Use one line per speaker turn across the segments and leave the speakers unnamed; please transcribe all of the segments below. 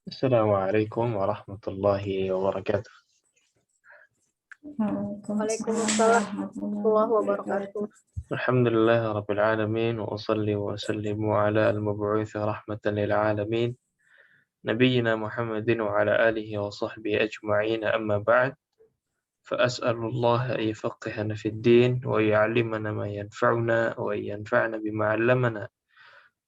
Assalamualaikum warahmatullahi wabarakatuh.
Waalaikumsalam
Waalaikumsalam
warahmatullahi
warahmatullahi wabarakatuh.
wabarakatuh.
Alhamdulillah rabbil alamin wa usalli wa sallimu ala al-mab'uuts rahmatan lil alamin nabiyyina Muhammadin wa ala alihi wa sahbihi ajma'in amma ba'd fa as'alullah an yufaqqihana fid din wa yu'allimana ma yanfa'una wa yanfa'na bima 'allamana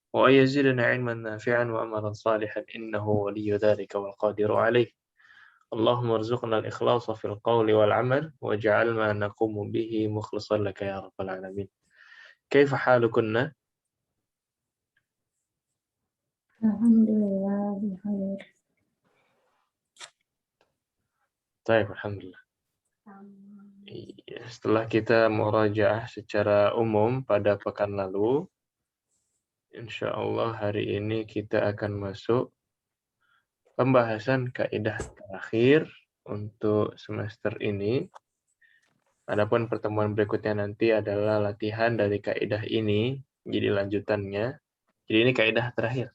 wa yazidna 'ilman nafi'an wa amalan salihan innahu waliyyu dzalika wal qadiru 'alaih. اللهم ارزقنا الإخلاص في القول والعمل واجعل ما نقوم به مخلصا لك يا رب العالمين. كيف حالكن؟
Alhamdulillah bikhair.
Baik, alhamdulillah. Setelah kita murajaah secara umum pada pekan lalu, insya Allah hari ini kita akan masuk pembahasan kaidah terakhir untuk semester ini. Adapun pertemuan berikutnya nanti adalah latihan dari kaidah ini, jadi lanjutannya. Jadi ini kaidah terakhir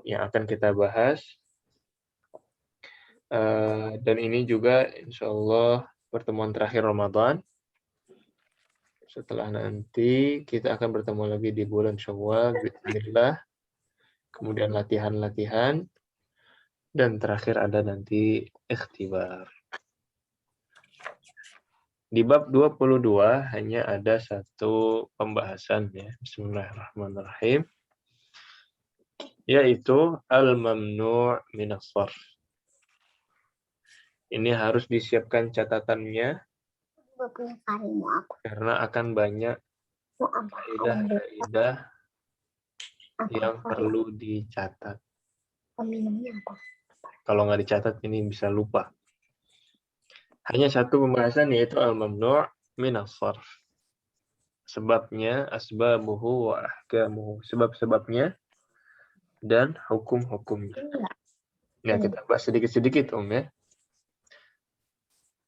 yang akan kita bahas. Dan ini juga insya Allah pertemuan terakhir Ramadan. Setelah nanti kita akan bertemu lagi di bulan Syawal, bismillah. Kemudian latihan-latihan. Dan terakhir ada nanti ikhtibar. Di bab 22 hanya ada satu pembahasan ya. Bismillahirrahmanirrahim. Yaitu al-mamnu' minas sarf. Ini harus disiapkan catatannya karena akan banyak kaidah-kaidah yang perlu dicatat. Kalau nggak dicatat ini bisa lupa. Hanya satu pembahasan yaitu al-mamnu' minas sarf. Sebabnya, asbabuhu wa ahkamuhu. Sebab-sebabnya dan hukum-hukumnya. Ya, kita bahas sedikit-sedikit ya.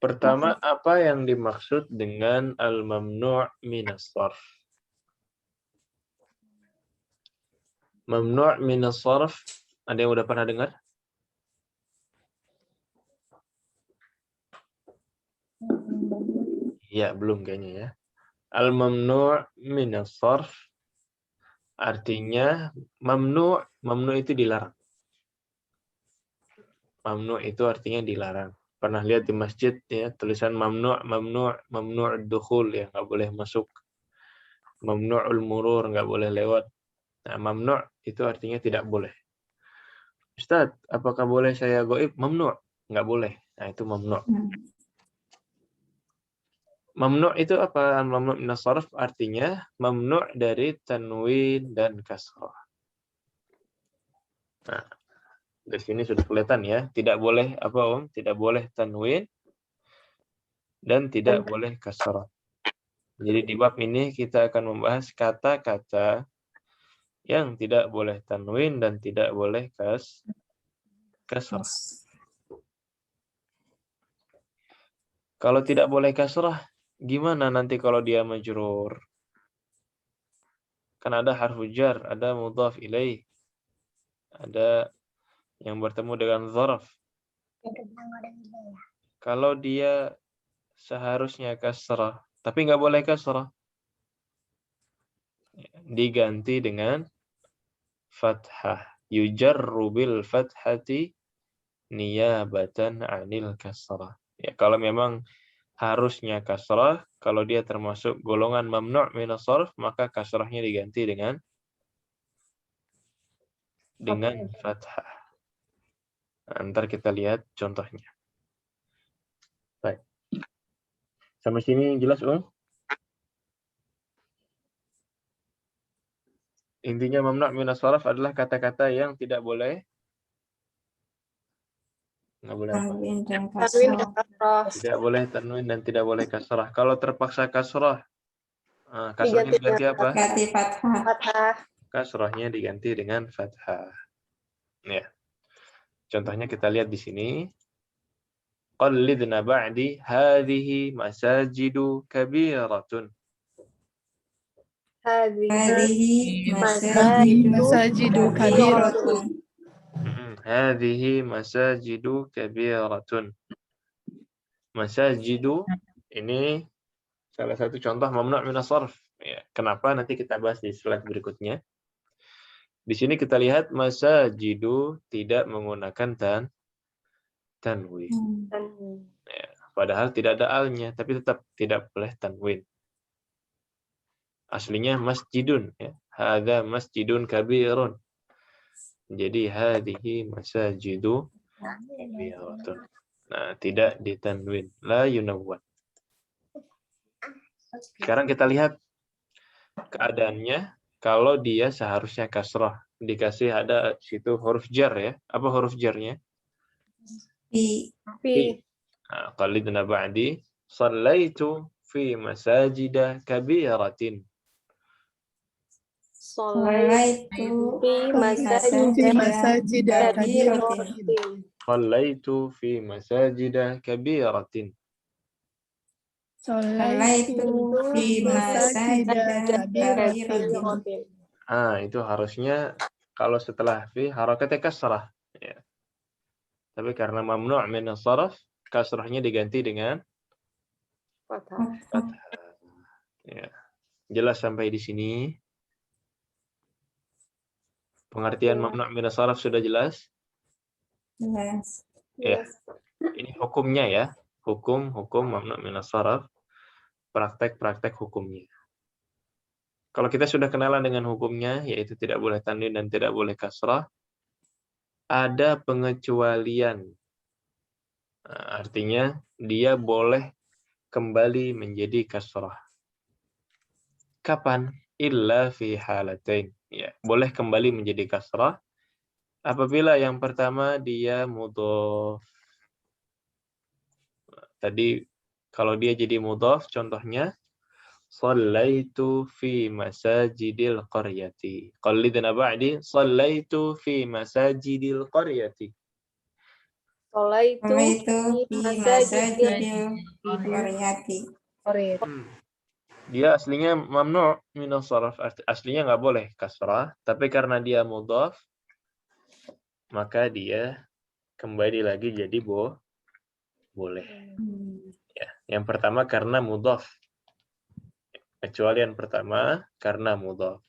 Pertama, apa yang dimaksud dengan al-mamnu' minas sarf? Mamnu' minas sarf, ada yang udah pernah dengar? Ya, belum kayaknya ya. Al-mamnu' minas sarf artinya mamnu' itu dilarang. Mamnu' itu artinya dilarang. Pernah lihat di masjid ya tulisan mamnu' dukhul ya, nggak boleh masuk. Mamnu'ul murur, nggak boleh lewat. Nah, mamnu' itu artinya tidak boleh. Ustaz, apakah boleh saya goib? Mamnu', nggak boleh. Nah, itu mamnu'. Mamnu' itu apa? Mamnu' minas sarf artinya mamnu' dari tanwin dan kasrah. Nah, dari sini sudah kelihatan ya, tidak boleh apa Om? Tidak boleh tanwin dan tidak boleh kasrah. Jadi di bab ini kita akan membahas kata-kata yang tidak boleh tanwin dan tidak boleh kasrah. Kalau tidak boleh kasrah, gimana nanti kalau dia majrur? Kan ada harfu jar, ada mudhaf ilaih, ada yang bertemu dengan dzaraf. Kalau dia seharusnya kasrah, tapi nggak boleh kasrah, diganti dengan fathah. Yujarru bil fathati niyabatan 'anil kasrah. Ya, kalau memang harusnya kasrah, kalau dia termasuk golongan mamnu' minas sarf, maka kasrahnya diganti dengan fathah. Nah, ntar kita lihat contohnya. Baik. Sampai sini jelas, Om? Intinya mamnu' minas sarf adalah kata-kata yang tidak boleh
Tanwin dan
Tanwin dan
kasrah.
kasrah.
tidak boleh tanwin dan tidak boleh kasrah. Kalau terpaksa kasrah, kasrahnya diganti apa?
Ganti fathah.
Fathah.
Kasrahnya diganti dengan fathah. Ya. Contohnya kita lihat di sini. Qallidna ba'di hadhihi masajidu kabiratun.
Hadhihi
masajidu
masajidu kabiratun.
Hadhihi masajidu kabiratun. Masajidu ini salah satu contoh mamnu' min as-sarf. Ya, kenapa nanti kita bahas di slide berikutnya. Di sini kita lihat masajidu tidak menggunakan tanwin. Ya, padahal tidak ada alnya, tapi tetap tidak boleh tanwin. Aslinya masjidun. Ya. Hadza masjidun kabirun. Jadi hadhihi masajidu kabiratun. Nah, tidak ditanwin. La yunawwan. Sekarang kita lihat keadaannya kalau dia seharusnya kasrah. Dikasih ada situ huruf jar ya. Apa huruf jarnya?
Fi.
Fi. Qalidna ba'di. Sallaitu fi masajida kabiratin.
Sallaitu
fi masajida kabiratin.
Sallaitu fi masajida kabiratin.
Sallaitu fi masajida kabiratin.
Itu harusnya kalau setelah fi harakatnya kasrah. Ya. Tapi karena mamnu' min as-sarf, kasrahnya diganti dengan fathah. Ya. Jelas sampai di sini? Pengertian mamnu' min as-sarf sudah jelas?
Jelas.
Ya. Ini hukumnya ya. Hukum mamnu' min as-sarf. Praktek-praktek hukumnya. Kalau kita sudah kenalan dengan hukumnya, yaitu tidak boleh tanwin dan tidak boleh kasrah, ada pengecualian. Artinya dia boleh kembali menjadi kasrah. Kapan? Illa fi halatain. Ya, boleh kembali menjadi kasrah apabila yang pertama dia mudhaf. Tadi kalau dia jadi mudhaf, contohnya Sallaitu fi masajidil qaryati. Qallidna ba'di. Sallaitu fi masajidil qaryati.
Sallaitu fi masajidil qaryati.
Dia aslinya mamnu' min as-sarf. Aslinya nggak boleh kasrah, tapi karena dia mudhaf, maka dia kembali lagi jadi boleh. Ya, yang pertama karena mudhaf. Pengecualian pertama karena mudhaf.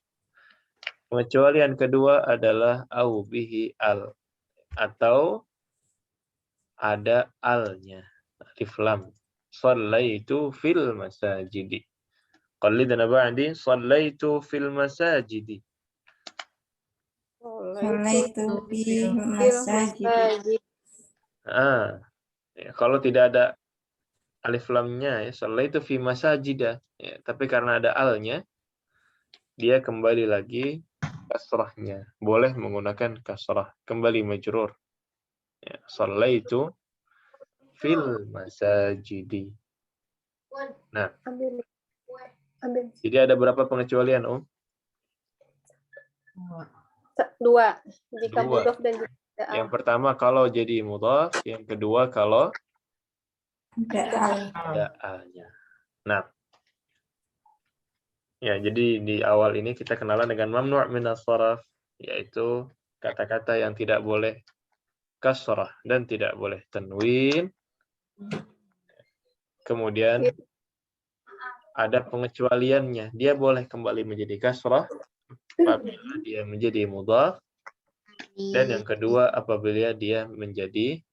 Pengecualian kedua adalah au bihi al, atau ada alnya, alif lam. Shallaitu fil masajidi. Qallidna ba'di. Shallaitu fil masajidi.
Sallaitu fi masajidi.
Ya, kalau tidak ada alif lamnya, ya, shallaitu fi masajida. Ya, tapi karena ada alnya, dia kembali lagi kasrahnya. Boleh menggunakan kasrah. Kembali majrur. Ya, shallaitu fil masajidi. Nah, jadi ada berapa pengecualian, Om?
Dua. Jika
Dua.
mudhaf dan jika
Yang pertama kalau jadi mudhaf, yang kedua kalau ada alnya. Nah, ya jadi di awal ini kita kenalan dengan mamnu' min as-sarf, yaitu kata-kata yang tidak boleh kasrah dan tidak boleh tanwin. Kemudian ada pengecualiannya. Dia boleh kembali menjadi kasrah apabila dia menjadi mudhaf. Dan yang kedua apabila dia menjadi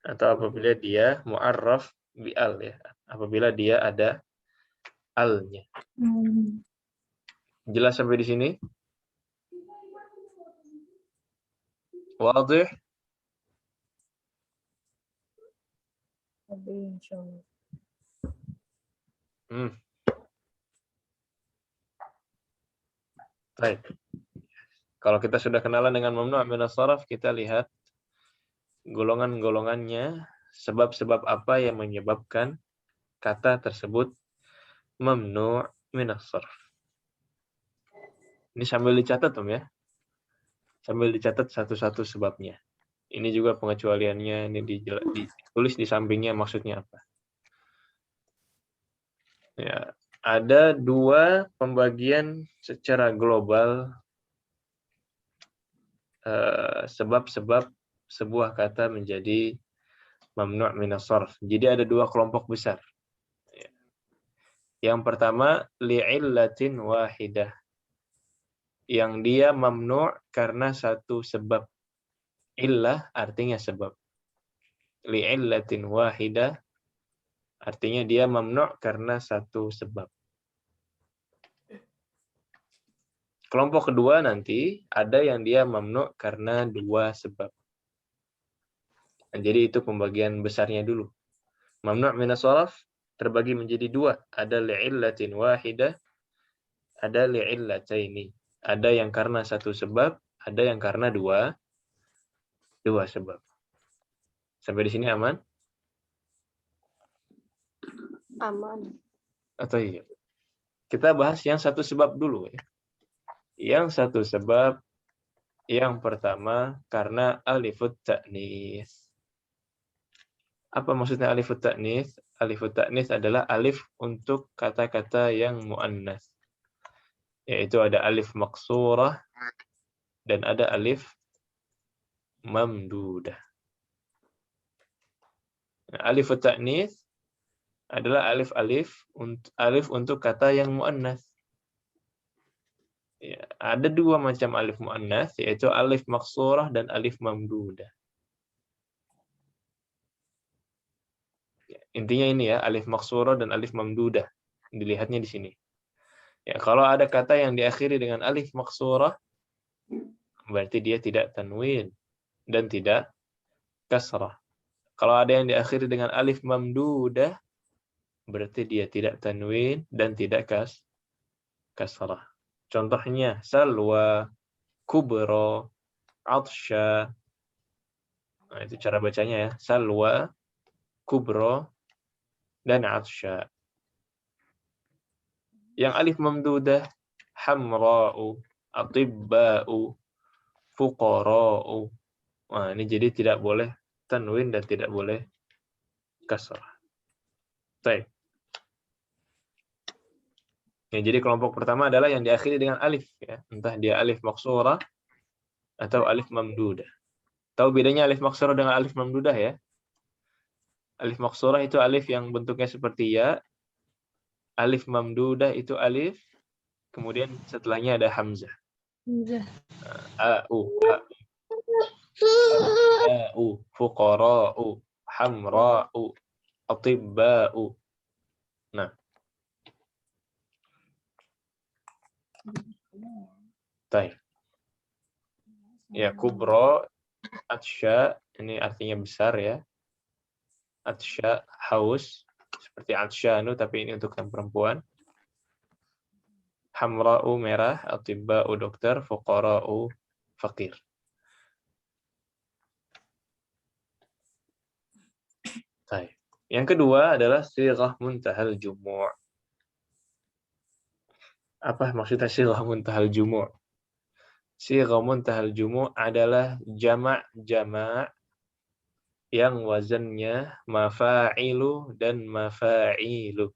atau apabila dia mu'arraf bi'al ya. Apabila dia ada alnya. Jelas sampai di sini? Wadih? Baik. Kalau kita sudah kenalan dengan mamnu' min as-sarf, kita lihat golongan-golongannya, sebab-sebab apa yang menyebabkan kata tersebut mamnu' min as-sarf. Ini sambil dicatat, Om ya. Sambil dicatat satu-satu sebabnya. Ini juga pengecualiannya, ini ditulis di sampingnya maksudnya apa. Ya, ada dua pembagian secara global sebab-sebab sebuah kata menjadi mamnu' minas sarf. Jadi ada dua kelompok besar. Yang pertama, li'illatin wahidah. Yang dia mamnu' karena satu sebab. Illah artinya sebab. Li'illatin wahidah artinya dia mamnu' karena satu sebab. Kelompok kedua nanti ada yang dia mamnu' karena dua sebab. Nah, jadi itu pembagian besarnya dulu. Mamnu' minas sarf terbagi menjadi dua. Ada li'illatin wahidah, ada li'illataini. Ada yang karena satu sebab, ada yang karena dua sebab. Sampai di sini aman?
Aman.
Atau iya? Kita bahas yang satu sebab dulu ya. Yang satu sebab yang pertama karena alifut ta'nis. Apa maksudnya alifut ta'nis? Alifut ta'nis adalah alif untuk kata-kata yang muannas. Yaitu ada alif maqsurah dan ada alif mamdudah. Nah, alifut ta'nis adalah alif untuk kata yang muannas. Ya, ada dua macam alif muannas, yaitu alif maqsurah dan alif mamdudah. Ya, intinya ini ya, alif maqsurah dan alif mamdudah. Dilihatnya di sini. Ya, kalau ada kata yang diakhiri dengan alif maqsurah, berarti dia tidak tanwin dan tidak kasrah. Kalau ada yang diakhiri dengan alif mamdudah, berarti dia tidak tanwin dan tidak kasrah. Contohnya salwa, kubra, atsya. Nah, itu cara bacanya ya. Salwa, kubra, dan atsya. Yang alif mamdudah, hamra'u, atibba'u, fuqara'u. Nah, ini jadi tidak boleh tanwin dan tidak boleh kasrah. Baik. Ya, jadi kelompok pertama adalah yang diakhiri dengan alif ya. Entah dia alif maqsurah atau alif mamdudah. Tahu bedanya alif maqsurah dengan alif mamdudah ya? Alif maqsurah itu alif yang bentuknya seperti ya. Alif mamdudah itu alif, kemudian setelahnya ada hamzah. A'u, fuqara'u, hamra'u, atibba'u. Nah. Baik. Ya, kubra, atsya, ini artinya besar ya. Atsya, haus, seperti atsyanu, tapi ini untuk yang perempuan. Hamra'u, merah, atibba'u, dokter, fuqara'u, fakir. Baik. Yang kedua adalah sighah muntahal jumu'. Apa maksudnya sighah muntahal jumu'? Sighah muntahal jumu' adalah jama'-jama' yang wazannya mafa'ilu dan mafa'ilu.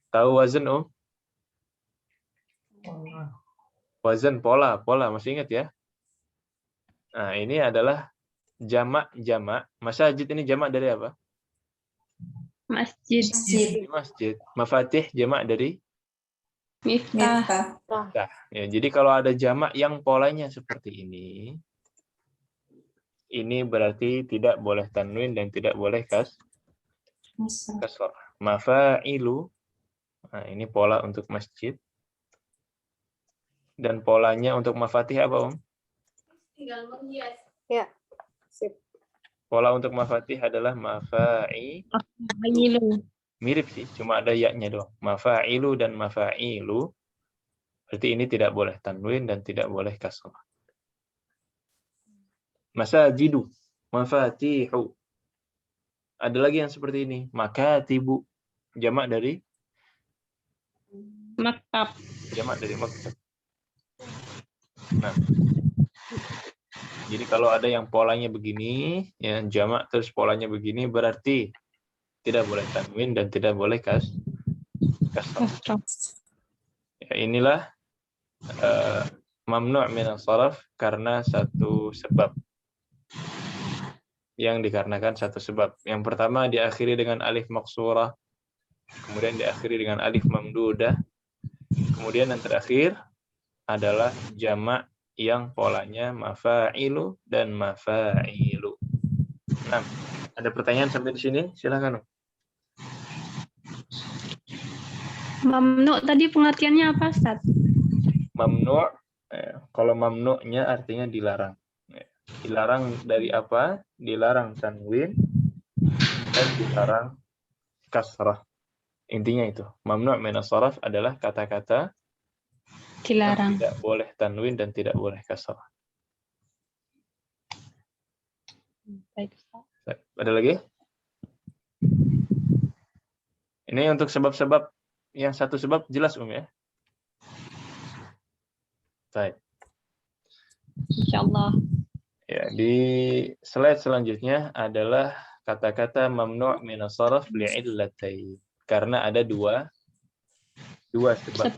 Tahu wazan, Om? Wazan, pola, masih ingat ya? Nah, ini adalah jamak-jamak. Masajid ini jamak dari apa?
Masjid.
Masjid. Mafatih jamak dari?
Miftah.
Nah, ya, jadi kalau ada jamak yang polanya seperti ini berarti tidak boleh tanwin dan tidak boleh kasrah. Mafa'ilu, nah ini pola untuk masjid. Dan polanya untuk mafatih apa, Om?
Ya. Sip.
Pola untuk mafatih adalah mafa'ilu. Mirip sih, cuma ada ya-nya doang. Mafa'ilu dan mafa'ilu. Berarti ini tidak boleh tanwin dan tidak boleh kasrah. Masajidu, mafatihu. Ada lagi yang seperti ini. Makatibu. Jamak dari?
Maktab.
Jamak dari maktab. Nah. Jadi kalau ada yang polanya begini, ya jamak terus polanya begini, berarti tidak boleh tanwin dan tidak boleh kasrah. Ya, inilah Mamnu' min as-sarf karena satu sebab. Yang dikarenakan satu sebab. Yang pertama diakhiri dengan alif maksurah, kemudian diakhiri dengan alif mamdudah, kemudian yang terakhir adalah jamak yang polanya mafa'ilu dan mafa'ilu. Nah, ada pertanyaan sampai di sini? Silakan.
Mamnu tadi pengertiannya apa, Ustaz?
Mamnu', kalau mamnu'nya artinya dilarang. Dilarang dari apa? Dilarang tanwin dan dilarang kasrah. Intinya itu. Mamnu' min as-sarf adalah kata-kata
Dilarang.
tidak boleh tanwin dan tidak boleh kasrah.
Baik, Ustaz.
Ada lagi? Ini untuk sebab-sebab. Yang satu sebab jelas ya. Baik.
Insyaallah.
Ya, di slide selanjutnya adalah kata-kata mamnu' min as-sarf li'illatain. Karena ada dua sebab.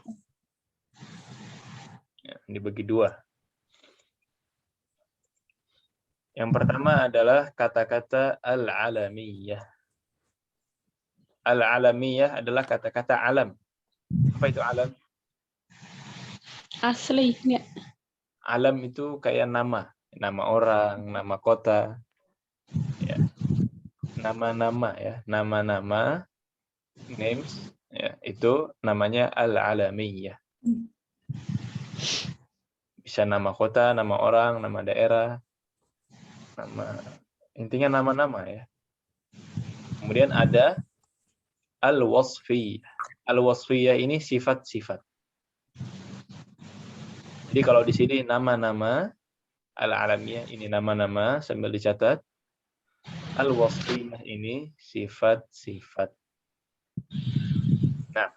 Ya, dibagi dua. Yang pertama adalah kata-kata al-alamiyah. Al-alamiyah adalah kata-kata alam. Apa itu alam?
Asli, ya.
Alam itu kayak nama. Nama orang, nama kota. Ya. Nama-nama ya. Nama-nama, names, ya, itu namanya al-alamiyah. Bisa nama kota, nama orang, nama daerah, intinya nama-nama ya. Kemudian ada al-wasfiyah. Al-wasfiyah ini sifat-sifat. Jadi kalau di sini nama-nama, al-alamiyah ini nama-nama sambil dicatat. Al-wasfiyah ini sifat-sifat. Nah,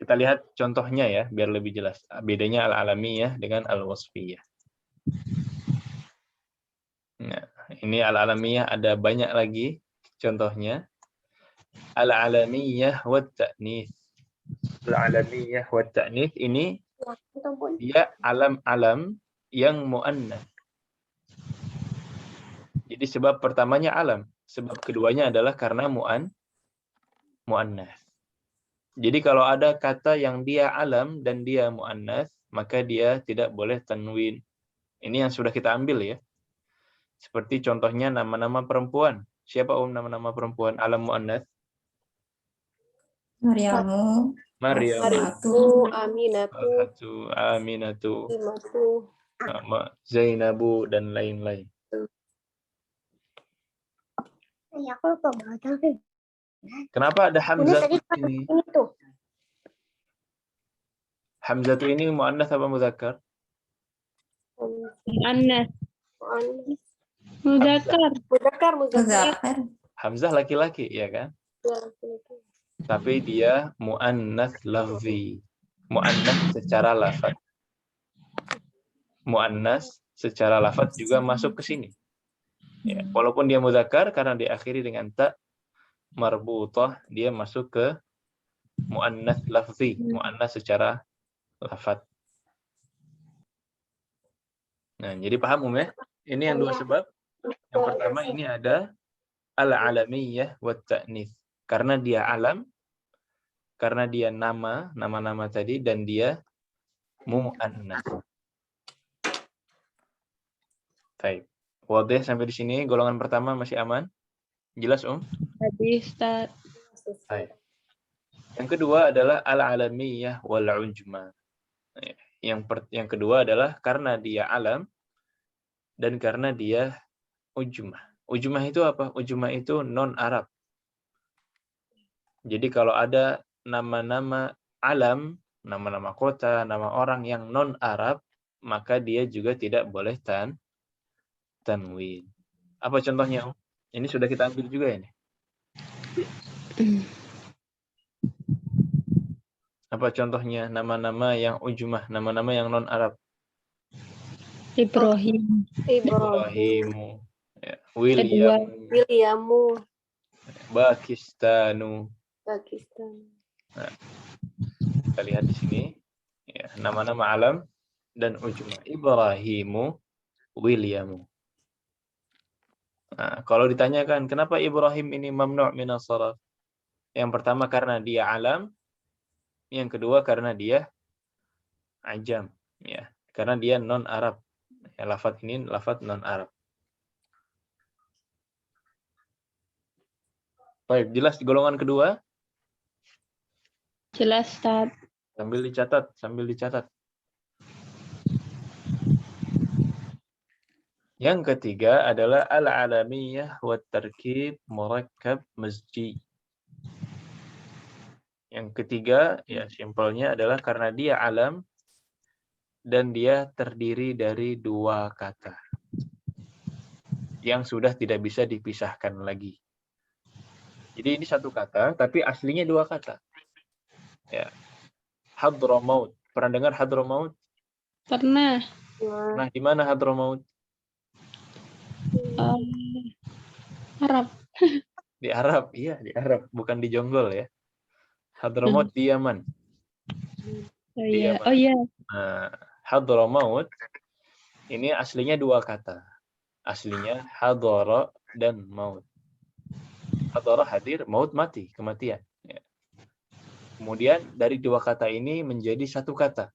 kita lihat contohnya ya biar lebih jelas. Bedanya al-alamiyah dengan al-wasfiyah. Nah, ini al-alamiyah ada banyak lagi contohnya. Al-alamiyah wa ta'nits. Al-alamiyah wa ta'nits ini dia alam-alam yang mu'annas. Jadi sebab pertamanya alam, sebab keduanya adalah karena mu'annas. Jadi kalau ada kata yang dia alam dan dia mu'annas, maka dia tidak boleh tanwin. Ini yang sudah kita ambil ya. Seperti contohnya nama-nama perempuan. Siapa nama-nama perempuan alam mu'annas?
Maryamu,
Maryam,
Aminatu,
Aminatu,
Imatu.
Zainabu dan lain-lain.
Ya, aku lupa banget.
Kenapa ada Hamzah
Tadi
ini?
ini tuh.
Hamzah ini muannas apa muzakkar?
Muannas. Muzakkar.
Muzakkar.
Hamzah laki-laki ya kan? Tapi dia muannas lafzi. Muannas secara lafaz. Muannas secara lafaz juga masuk ke sini. Ya, walaupun dia muzakkar karena diakhiri dengan ta marbutah, dia masuk ke muannas lafzi, muannas secara lafaz. Nah, jadi paham ya? Ini yang dua sebab. Yang pertama ini ada al-alamiyah wa ta'nits. Karena dia alam, karena dia nama-nama tadi, dan dia mu'annas. Baik. Wadah sampai di sini, golongan pertama masih aman? Jelas,
Tadi, Ustaz.
Baik. Yang kedua adalah al-alamiyah wal ujma. Yang kedua adalah karena dia alam dan karena dia ujmah. Ujmah itu apa? Ujmah itu non-Arab. Jadi kalau ada nama-nama alam, nama-nama kota, nama orang yang non-Arab, maka dia juga tidak boleh tanwin. Apa contohnya? Ini sudah kita ambil juga ini. Apa contohnya nama-nama yang ujmah, nama-nama yang non-Arab?
Ibrahim.
Ibrahimu, ya. Williamu, Pakistanu. Nah, kita lihat di sini, ya, nama-nama alam dan ujma. Ibrahimu, Williamu. Nah, kalau ditanyakan kenapa Ibrahim ini mamnu' minas sharaf? Yang pertama karena dia alam, yang kedua karena dia ajam, ya. Karena dia non Arab. Ya, lafaz ini lafaz non Arab. Baik, jelas golongan kedua?
Jelas, Ustaz.
Sambil dicatat. Yang ketiga adalah al-alamiyah wa tarkib murakkab masji. Yang ketiga, ya simpelnya adalah karena dia alam dan dia terdiri dari dua kata yang sudah tidak bisa dipisahkan lagi. Jadi ini satu kata, tapi aslinya dua kata. Ya. Hadramaut. Pernah dengar Hadramaut?
Pernah.
Nah, di mana Hadramaut?
Arab.
Di Arab, iya di Arab, bukan di Jonggol ya. Hadramaut di Yaman.
Oh
Di
iya.
Yaman.
Oh iya.
Nah, Hadramaut ini aslinya dua kata. Aslinya hadara dan maut. Hadara hadir, maut mati, kematian. Ya. Kemudian dari dua kata ini menjadi satu kata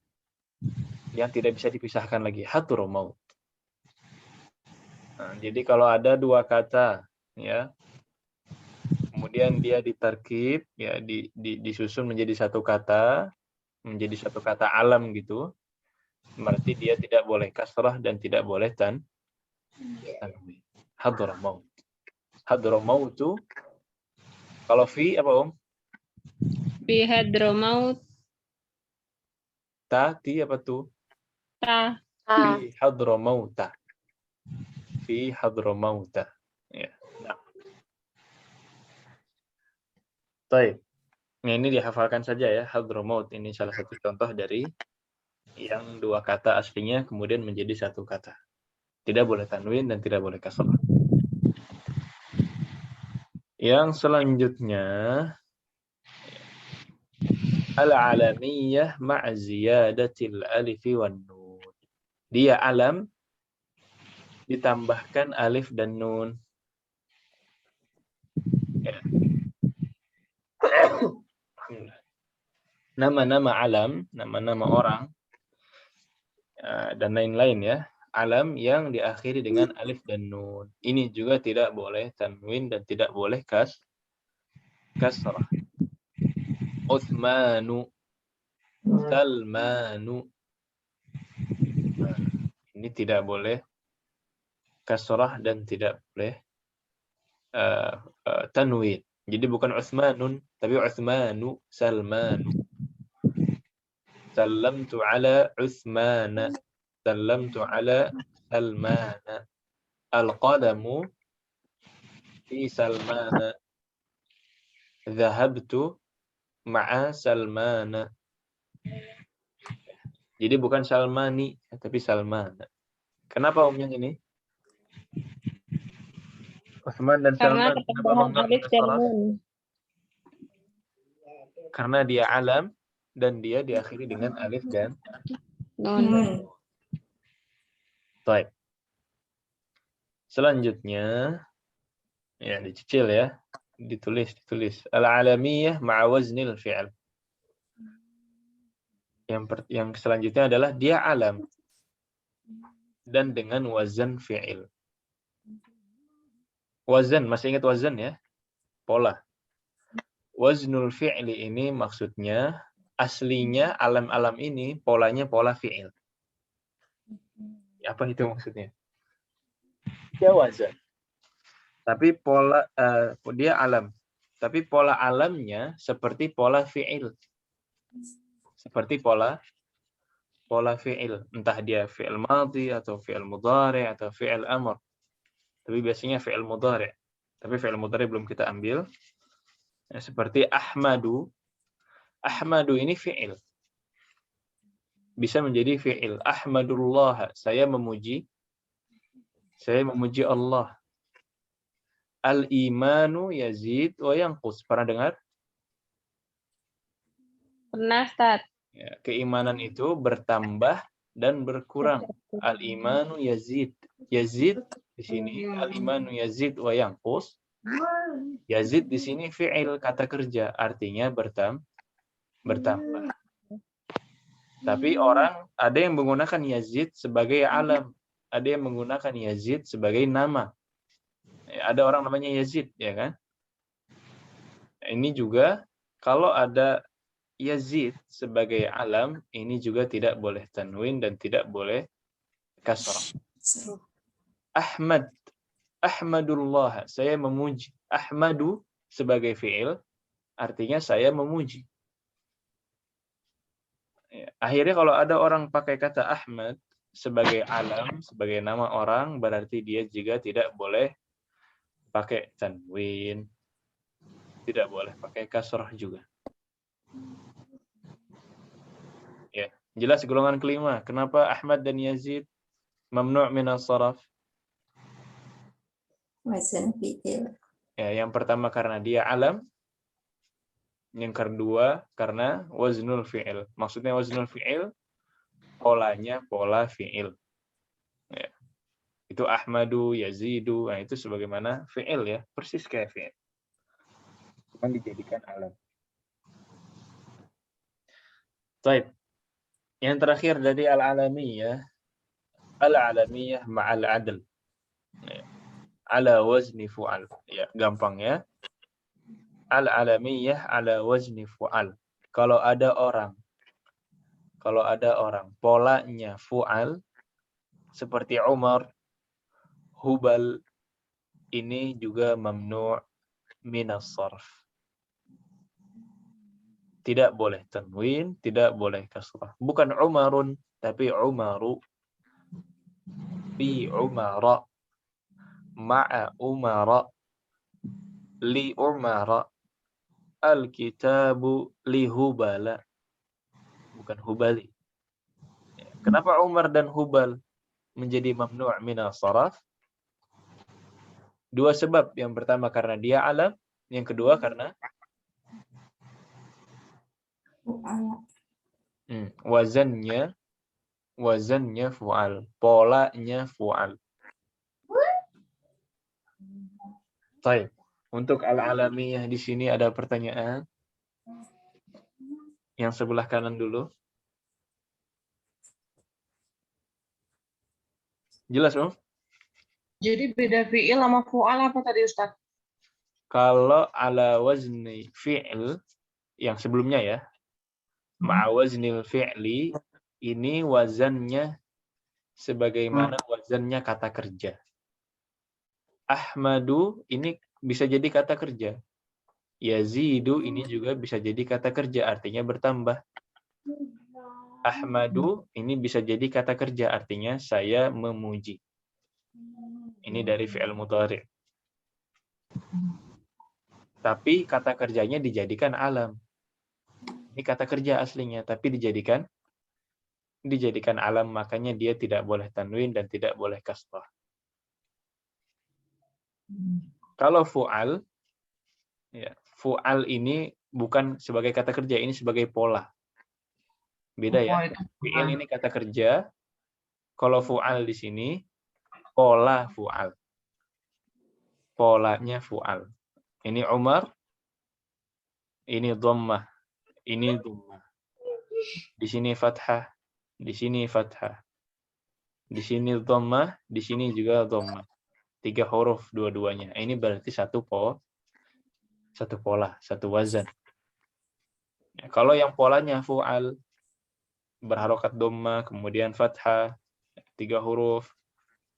yang tidak bisa dipisahkan lagi, hadramaut. Nah, jadi kalau ada dua kata, ya, kemudian dia ditarkib, ya, disusun menjadi satu kata alam gitu, berarti dia tidak boleh kasrah dan tidak boleh tanwin. Hadramaut. Hadramaut itu kalau fi apa Om?
Fi Hadramaut.
Ti apa tuh?
Ta.
Fi Hadramauta. Fi Hadramauta. Ya. Nah. Baik. Nah, ini dihafalkan saja ya, Hadramaut. Ini salah satu contoh dari yang dua kata aslinya kemudian menjadi satu kata. Tidak boleh tanwin dan tidak boleh kasrah. Yang selanjutnya al-alamiyah ma'ziyadatil alifi wan nun. Dia alam ditambahkan alif dan nun. Ya. Nama-nama alam, nama-nama orang dan lain-lain ya. Alam yang diakhiri dengan alif dan nun. Ini juga tidak boleh tanwin dan tidak boleh kasrah. Uthmanu, Salmanu. Nah, ini tidak boleh kasrah dan tidak boleh tanwin. Jadi bukan Uthmanun, tapi Uthmanu, Salmanu. Sallamtu ala Uthmana. Sallamtu ala Salmana. Al-qadamu fi Salmana. Zahabtu ma'a Salmana. Jadi bukan Salmani, tapi Salmana. Kenapa Om yang ini? Uthman dan
Karena
Salman kenapa
ketambahan alif dan nun.
Karena dia alam dan dia diakhiri dengan alif dan
Nun.
Baik. Selanjutnya, ya dicicil ya, ditulis. Al-alamiyah ma'a waznil fi'al. Yang selanjutnya adalah dia alam dan dengan wazan fi'il. Wazan, masih ingat wazan ya? Pola. Waznul fi'li ini maksudnya aslinya alam-alam ini polanya pola fi'il. Apa itu maksudnya? Dia wazan. Tapi pola dia alam. Tapi pola alamnya seperti pola fi'il. Seperti pola fi'il. Entah dia fi'il madhi atau fi'il mudhari atau fi'il amr. Tapi biasanya fi'il mudhari. Tapi fi'il mudhari belum kita ambil. Ya, seperti Ahmadu. Ahmadu ini fi'il. Bisa menjadi fi'il. Ahmadullah. Saya memuji Allah. Al-imanu yazid wa yanqus. Pernah dengar?
Pernah, Ustaz.
Ya, keimanan itu bertambah dan berkurang. Al-imanu yazid. Yazid di sini al-imanu yazid wa yanqus. Yazid di sini fi'il kata kerja, artinya bertambah. Tapi orang ada yang menggunakan yazid sebagai alam, ada yang menggunakan yazid sebagai nama. Ada orang namanya Yazid, ya kan? Ini juga kalau ada Yazid sebagai alam, ini juga tidak boleh tanwin dan tidak boleh kasrah. Ahmad, Ahmadullah, saya memuji. Ahmadu sebagai fi'il, artinya saya memuji. Akhirnya kalau ada orang pakai kata Ahmad sebagai alam, sebagai nama orang, berarti dia juga tidak boleh pakai tanwin, tidak boleh pakai kasrah juga. Ya, jelas golongan kelima. Kenapa Ahmad dan Yazid mamnu' min as-saraf?
Wazan fi'il.
Ya, yang pertama karena dia alam, yang kedua karena waznul fi'il. Maksudnya waznul fi'il polanya pola fi'il. Ya. Itu Ahmadu, Yazidu, nah itu sebagaimana fi'il ya, persis kayak fi'il. Cuma dijadikan alam. Baik. Yang terakhir dari al-alamiyah, al-alamiyah ma'al adl. Ya. Ala wazni fu'al. Ya, gampang ya. Al-alamiyah ala wazni fu'al. Kalau ada orang polanya fu'al seperti Umar, Hubal, ini juga mamnu' minas sarf. Tidak boleh tanwin, tidak boleh kasrah. Bukan Umarun, tapi Umaru. Bi Umara, ma'a Umara, li Umara, al-kitabu li Hubala. Bukan Hubali. Kenapa Umar dan Hubal menjadi mamnu' minas sarf? Dua sebab. Yang pertama karena dia alam, yang kedua karena wazannya fu'al, polanya fu'al. Baik. Untuk al-alamiyah di sini ada pertanyaan. Yang sebelah kanan dulu. Jelas, Om?
Jadi beda fi'il sama fu'al apa tadi Ustaz?
Kalau ala wazni fi'il yang sebelumnya ya, ma'a waznil fi'li, ini wazannya sebagaimana wazannya kata kerja. Ahmadu ini bisa jadi kata kerja. Yazidu ini juga bisa jadi kata kerja, artinya bertambah. Ahmadu ini bisa jadi kata kerja, artinya saya memuji. Ini dari fi'il mudhari'. Tapi kata kerjanya dijadikan alam. Ini kata kerja aslinya, tapi dijadikan alam, makanya dia tidak boleh tanwin dan tidak boleh kasrah. Kalau fu'al, ya, fu'al ini bukan sebagai kata kerja, ini sebagai pola. Beda ya. Fi'il ini kata kerja. Kalau fu'al di sini, pola fu'al. Polanya fu'al. Ini Umar, ini dhammah, ini dhammah. Di sini fathah, di sini fathah. Di sini dhammah, di sini juga dhammah. 3 huruf dua-duanya. Ini berarti satu pola, satu wazan. Ya, kalau yang polanya fu'al, berharokat dhammah, kemudian fathah, 3 huruf,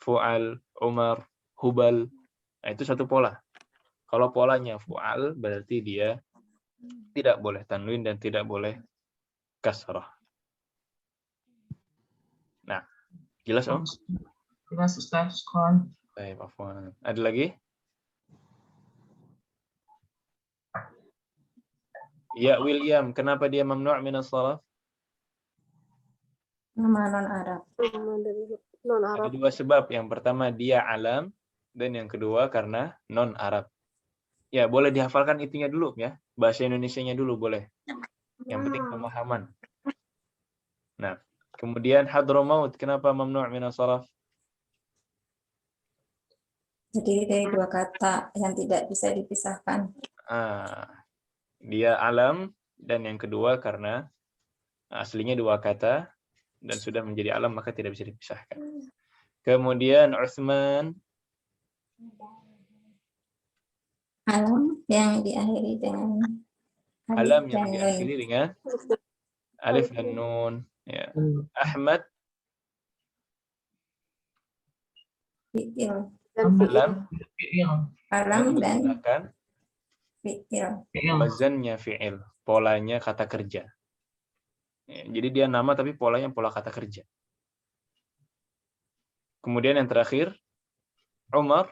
fu'al, Umar, Hubal, nah, itu satu pola. Kalau polanya fu'al, berarti dia tidak boleh tanwin dan tidak boleh kasrah. Nah, jelas Om?
Jelas Ustaz.
Baik, afwan. Ada lagi? Ya, William, kenapa dia mamnu' min as-sarf?
Nama non-Arab.
Ada dua sebab. Yang pertama dia alam, dan yang kedua karena non-Arab. Ya, boleh dihafalkan itunya dulu ya. Bahasa Indonesianya dulu boleh. Yang penting pemahaman. Nah, Kemudian Hadramaut, kenapa mamnu' min as-sarf?
Jadi dari dua kata yang tidak bisa dipisahkan.
Dia alam, dan yang kedua karena aslinya dua kata dan sudah menjadi alam maka tidak bisa dipisahkan. Kemudian Utsman,
Alam yang diakhiri dengan
alam
alif
yang
dan nun.
diakhiri dengan alif dan nun. Ya. Ahmad,
Fi'il.
alam
Alam
yang
dan
menggunakan
fi'il.
wazannya fi'il, polanya kata kerja. Ya, jadi dia nama tapi polanya pola kata kerja. Kemudian yang terakhir, Umar,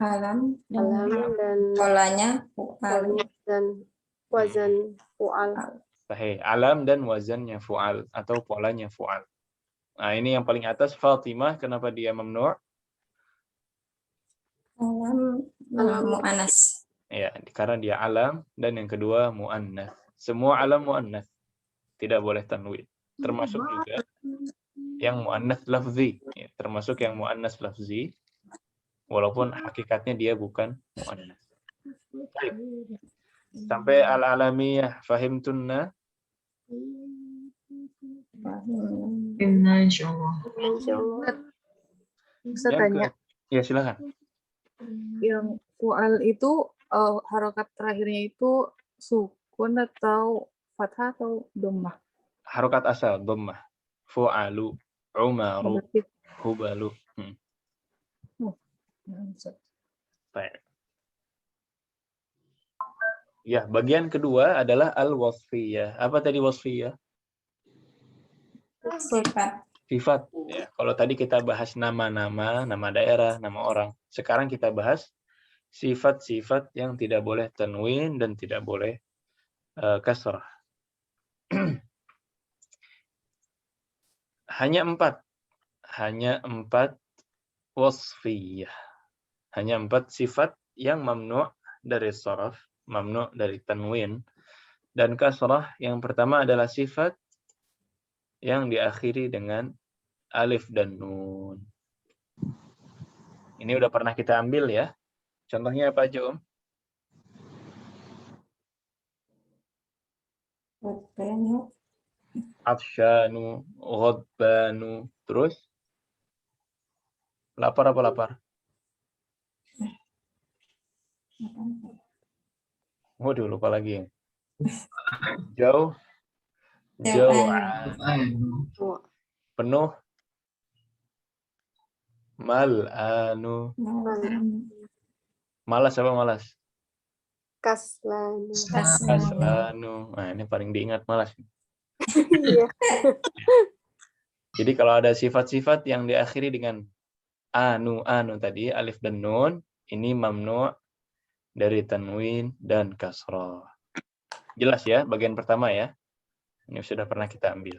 Alam
Alam dan
polanya fu'al.
dan wazan fu'al.
sahih, alam dan wazannya fu'al atau polanya fu'al. Nah, ini yang paling atas Fatimah, kenapa dia mamnu'?
Alam mu'anas.
Ya, karena dia alam dan yang kedua mu'annas. Semua alam mu'annas. Tidak boleh tanwin. Termasuk juga yang mu'annas lafzi. Ya, termasuk yang mu'annas lafzi. Walaupun hakikatnya dia bukan mu'annas. Baik. Sampai al-alamiyah fahimtunna.
Insyaallah.
Bisa
Yang
tanya,
ya silakan.
yang fu'al itu harokat terakhirnya itu sukun atau fathah atau dhammah?
Harokat asal dhammah. Fu'alu, umaru,
Berarti
hubalu.
ya, bisa.
Baik. Ya, bagian kedua adalah al-wasfiyah. Apa tadi wasfiyah?
Sifat.
Sifat. Ya, kalau tadi kita bahas nama-nama, nama daerah, nama orang. Sekarang kita bahas sifat-sifat yang tidak boleh tanwin dan tidak boleh kasrah. Hanya empat wasfiyah. Hanya 4 sifat yang mamnu' dari saraf, mamnu' dari tanwin, dan kasrah. Yang pertama adalah sifat yang diakhiri dengan alif dan nun. Ini udah pernah kita ambil ya. Contohnya apa aja, Om? Atsyanu, ghadbanu, terus? Lapar apa lapar? Waduh, lupa lagi. Jauh. Penuh. Mal'anu. Malas apa malas?
Kaslanu.
Kaslanu. Nah, ini paling diingat malas.
Iya.
Jadi kalau ada sifat-sifat yang diakhiri dengan anu tadi, alif dan nun, ini mamnu' dari tanwin dan kasrah. Jelas ya, bagian pertama ya. Ini sudah pernah kita ambil.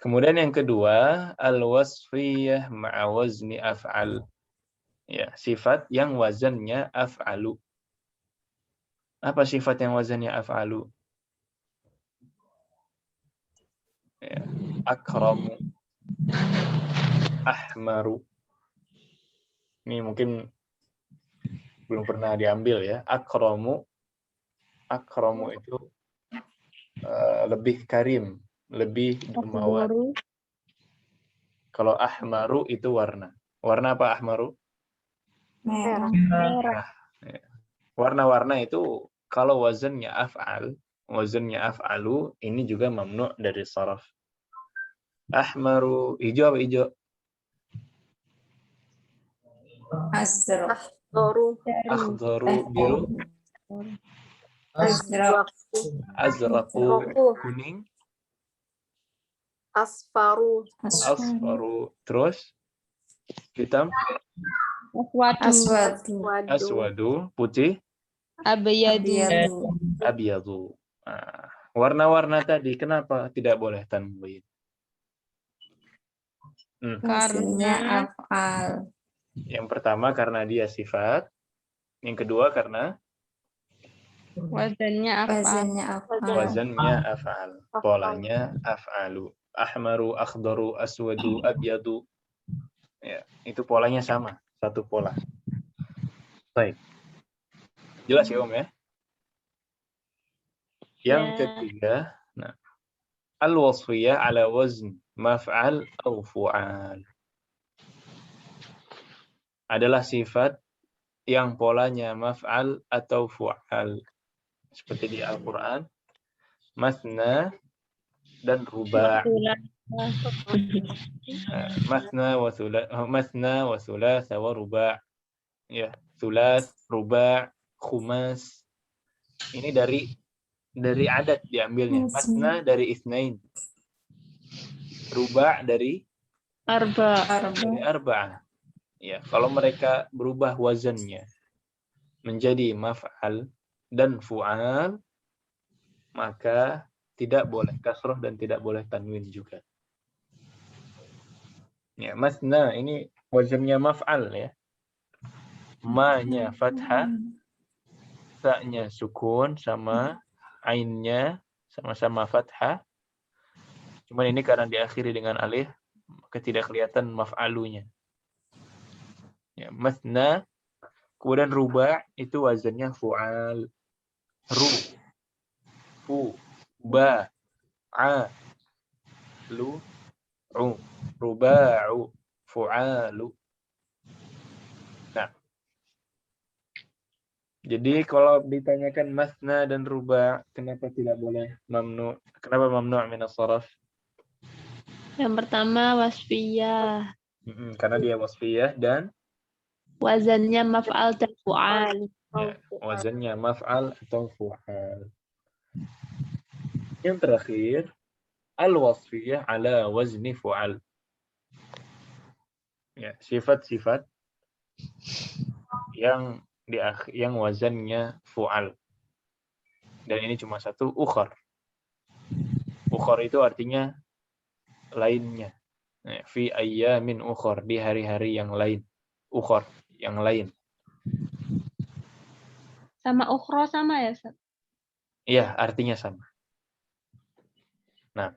Kemudian yang kedua, al-wasfiyah ma'a wazni af'al. Ya, sifat yang wazannya af'alu. Apa sifat yang wazannya af'alu? Ya, akramu, ahmaru. Ini mungkin belum pernah diambil ya. Akramu itu lebih karim, lebih dermawan. Kalau ahmaru itu warna. Warna apa ahmaru?
Merah.
Merah. Ya. Warna-warna itu kalau wazannya af'alu, ini juga mamnu' dari saraf. Ahmaru, hijau apa hijau?
Azraq.
Akhdaru, biru.
Azraq.
Azraqu, kuning.
Asfaru.
Asfaru, terus hitam. Aswadu, putih.
Abyadu.
Abyadu. Nah, warna-warna tadi kenapa tidak boleh tanwin?
Karena af'al.
Yang pertama karena dia sifat. Yang kedua karena
Wazannya apa?
Wazannya af'al.
Wazannya af'al. Polanya af'alu. Ahmaru, akhdaru, aswadu, abyadu. Ya, itu polanya sama. Satu pola. Baik. Jelas ya, Om ya? Yang ketiga, nah, al-wasfiyah ala wazn maf'al atau fu'al. Adalah sifat yang polanya maf'al atau fu'al. Seperti di Al-Quran, masna dan ruba'. Masna wa thulatha wa ruba'. Ya, thulath, ruba', khumas. Ini dari adat diambilnya. Masna dari itsnain. Ruba' dari arba'ah. Ya, kalau mereka berubah wazannya menjadi maf'al dan fu'al, maka tidak boleh kasroh dan tidak boleh tanwin juga. Ya, masna ini wazannya maf'al ya. Ma-nya fathah, ta-nya sukun, sama ainnya sama-sama fathah. Cuman ini karena diakhiri dengan alif, maka tidak kelihatan maf'alunya. Ya, masna, kemudian ruba' itu wazannya fu'al. Ru, fu, ba, a, lu, u, ruba'u, fu'alu. Nah, jadi kalau ditanyakan masna dan ruba', kenapa tidak boleh mamnu? Kenapa mamnu' min as-saraf?
Yang pertama wasfiyah.
Karena dia wasfiyah dan
Wazannya maf'al dan fu'al.
ya, wazannya maf'al atau fu'al. Yang terakhir, al-wasfiyah ala wazni fu'al. Ya, sifat-sifat yang wazannya fu'al. Dan ini cuma satu, ukhar. Ukhar itu artinya lainnya. Fi ayyamin ukhar, di hari-hari yang lain. Ukhar, yang lain.
Sama ukhra sama ya, Ustaz?
Iya, artinya sama. Nah,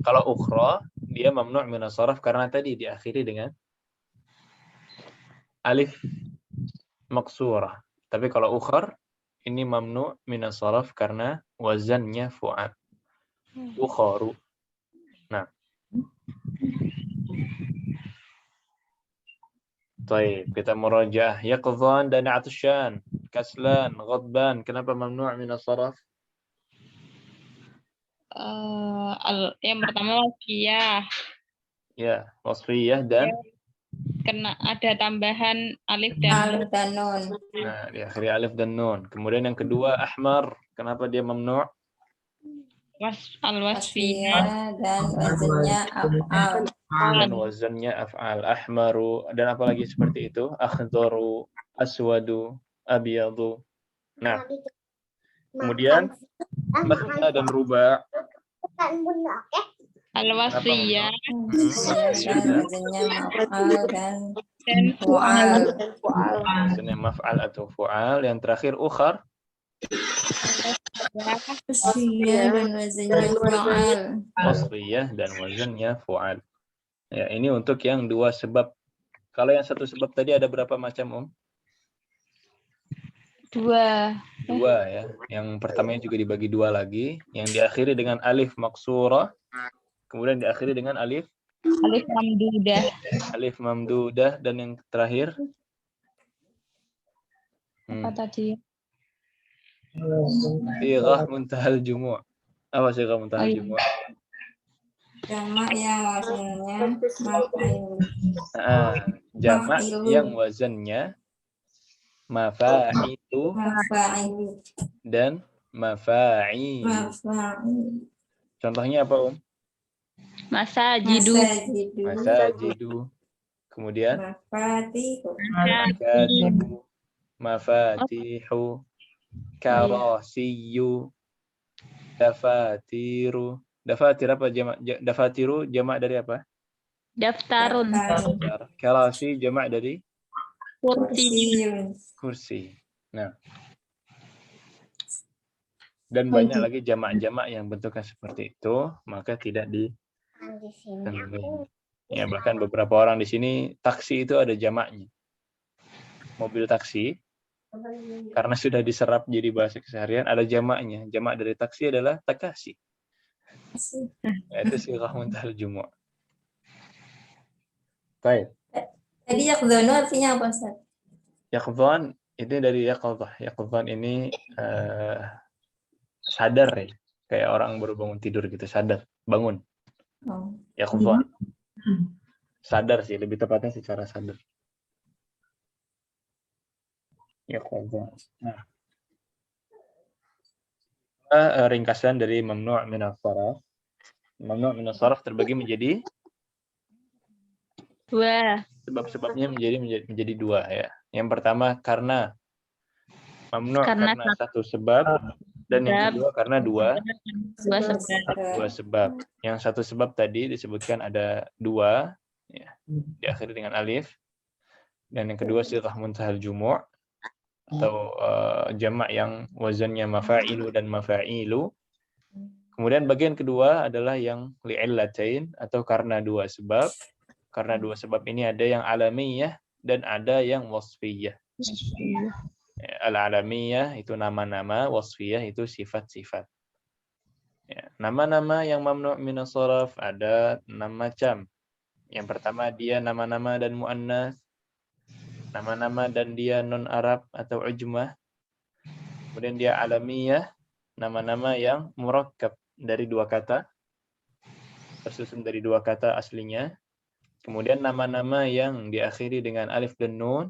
kalau ukhra, dia mamnu' min as-saraf karena tadi diakhiri dengan alif maksurah. Tapi kalau ukhar, ini mamnu' min as-saraf karena wazannya fu'al. Ukharu. Nah. Baik, kita murajaah. Yaqdhan dan atsyan, kaslan, ghadban. Kenapa mamnu' min as-saraf?
Yang pertama wasfiyah.
Ya, wasfiyah dan
Kena ada tambahan alif
Alif dan nun.
nah, diakhiri alif dan nun. Kemudian yang kedua ahmar. Kenapa dia mamnu'?
Wasfiyah dan wazannya af'al.
Dan wazannya af'al. Ahmaru dan apalagi seperti itu. Akhdaru, aswadu, abyadu. Nah, kemudian masna dan ruba'.
Al-wasfiyah
Dan wazannya maf'al dan fu'al.
Wazannya maf'al atau fu'al. Yang terakhir ukhar.
Wasfiyah dan wazannya fu'al.
Wasfiyah dan wazannya fu'al. Ya, ini untuk yang dua sebab. Kalau yang satu sebab tadi ada berapa macam, Om?
Dua.
Dua ya. Yang pertamanya juga dibagi dua lagi. Yang diakhiri dengan alif maksurah. Kemudian diakhiri dengan alif
Mamdudah.
Alif mamdudah. Dan yang terakhir?
Apa tadi?
Sighah muntahal jumu'. Apa sighah muntahal jumu'?
Jamak yang wazannya maf'il.
Jamak yang wazannya mafa'ilu dan mafa'il. Contohnya apa, Om?
Masajidu.
Masajidu. Kemudian
Mafatihu.
Mafatihu. Karasiyu. Dafatiru. Dafatir apa jamak? Dafatiru jamak dari apa?
Daftarun.
Karasi jamak dari
Kursi.
kursi. Nah, Dan banyak lagi jamak-jamak yang bentuknya seperti itu, maka tidak ditemui. Ya, bahkan beberapa orang di sini taksi itu ada jamaknya. Mobil taksi karena sudah diserap jadi bahasa keseharian ada jamaknya. Jamak dari taksi adalah takasi. Itu sighah muntahal jumu'. Baik.
Tadi yakdhanu artinya apa, Ustaz?
Yaqdhan ini dari yaqdhah. Yaqdhan ini sadar ya. Kayak orang baru bangun tidur gitu, sadar, bangun.
Oh.
Yaqdhan. Sadar sih, lebih tepatnya secara sadar. Yaqdhan. Nah, ringkasan dari mamnu' min as-sarf. Mamnu' min as-sarf terbagi menjadi
2.
sebab-sebabnya menjadi 2 ya. Yang pertama karena mamnu'
Karena
karena satu sebab dan yang kedua karena dua
sebab.
sebab. Yang satu sebab tadi disebutkan ada 2 ya, diakhiri dengan alif. Dan yang kedua sighah muntahal jumu' atau jamak yang wazannya mafa'ilu dan mafa'ilu. Kemudian bagian kedua adalah yang li'illatain atau karena 2 sebab. Karena 2 sebab ini ada yang alamiyah dan ada yang wasfiyah. Al-alamiyah itu nama-nama, wasfiyah itu sifat-sifat. Ya, nama-nama yang mamnu' min as-sarf ada 6 macam. Yang pertama dia nama-nama dan muannas. Nama-nama dan dia non-Arab atau ujmah. Kemudian dia alamiyah, nama-nama yang murakkab dari 2 kata. Tersusun dari 2 kata aslinya. Kemudian nama-nama yang diakhiri dengan alif dan nun.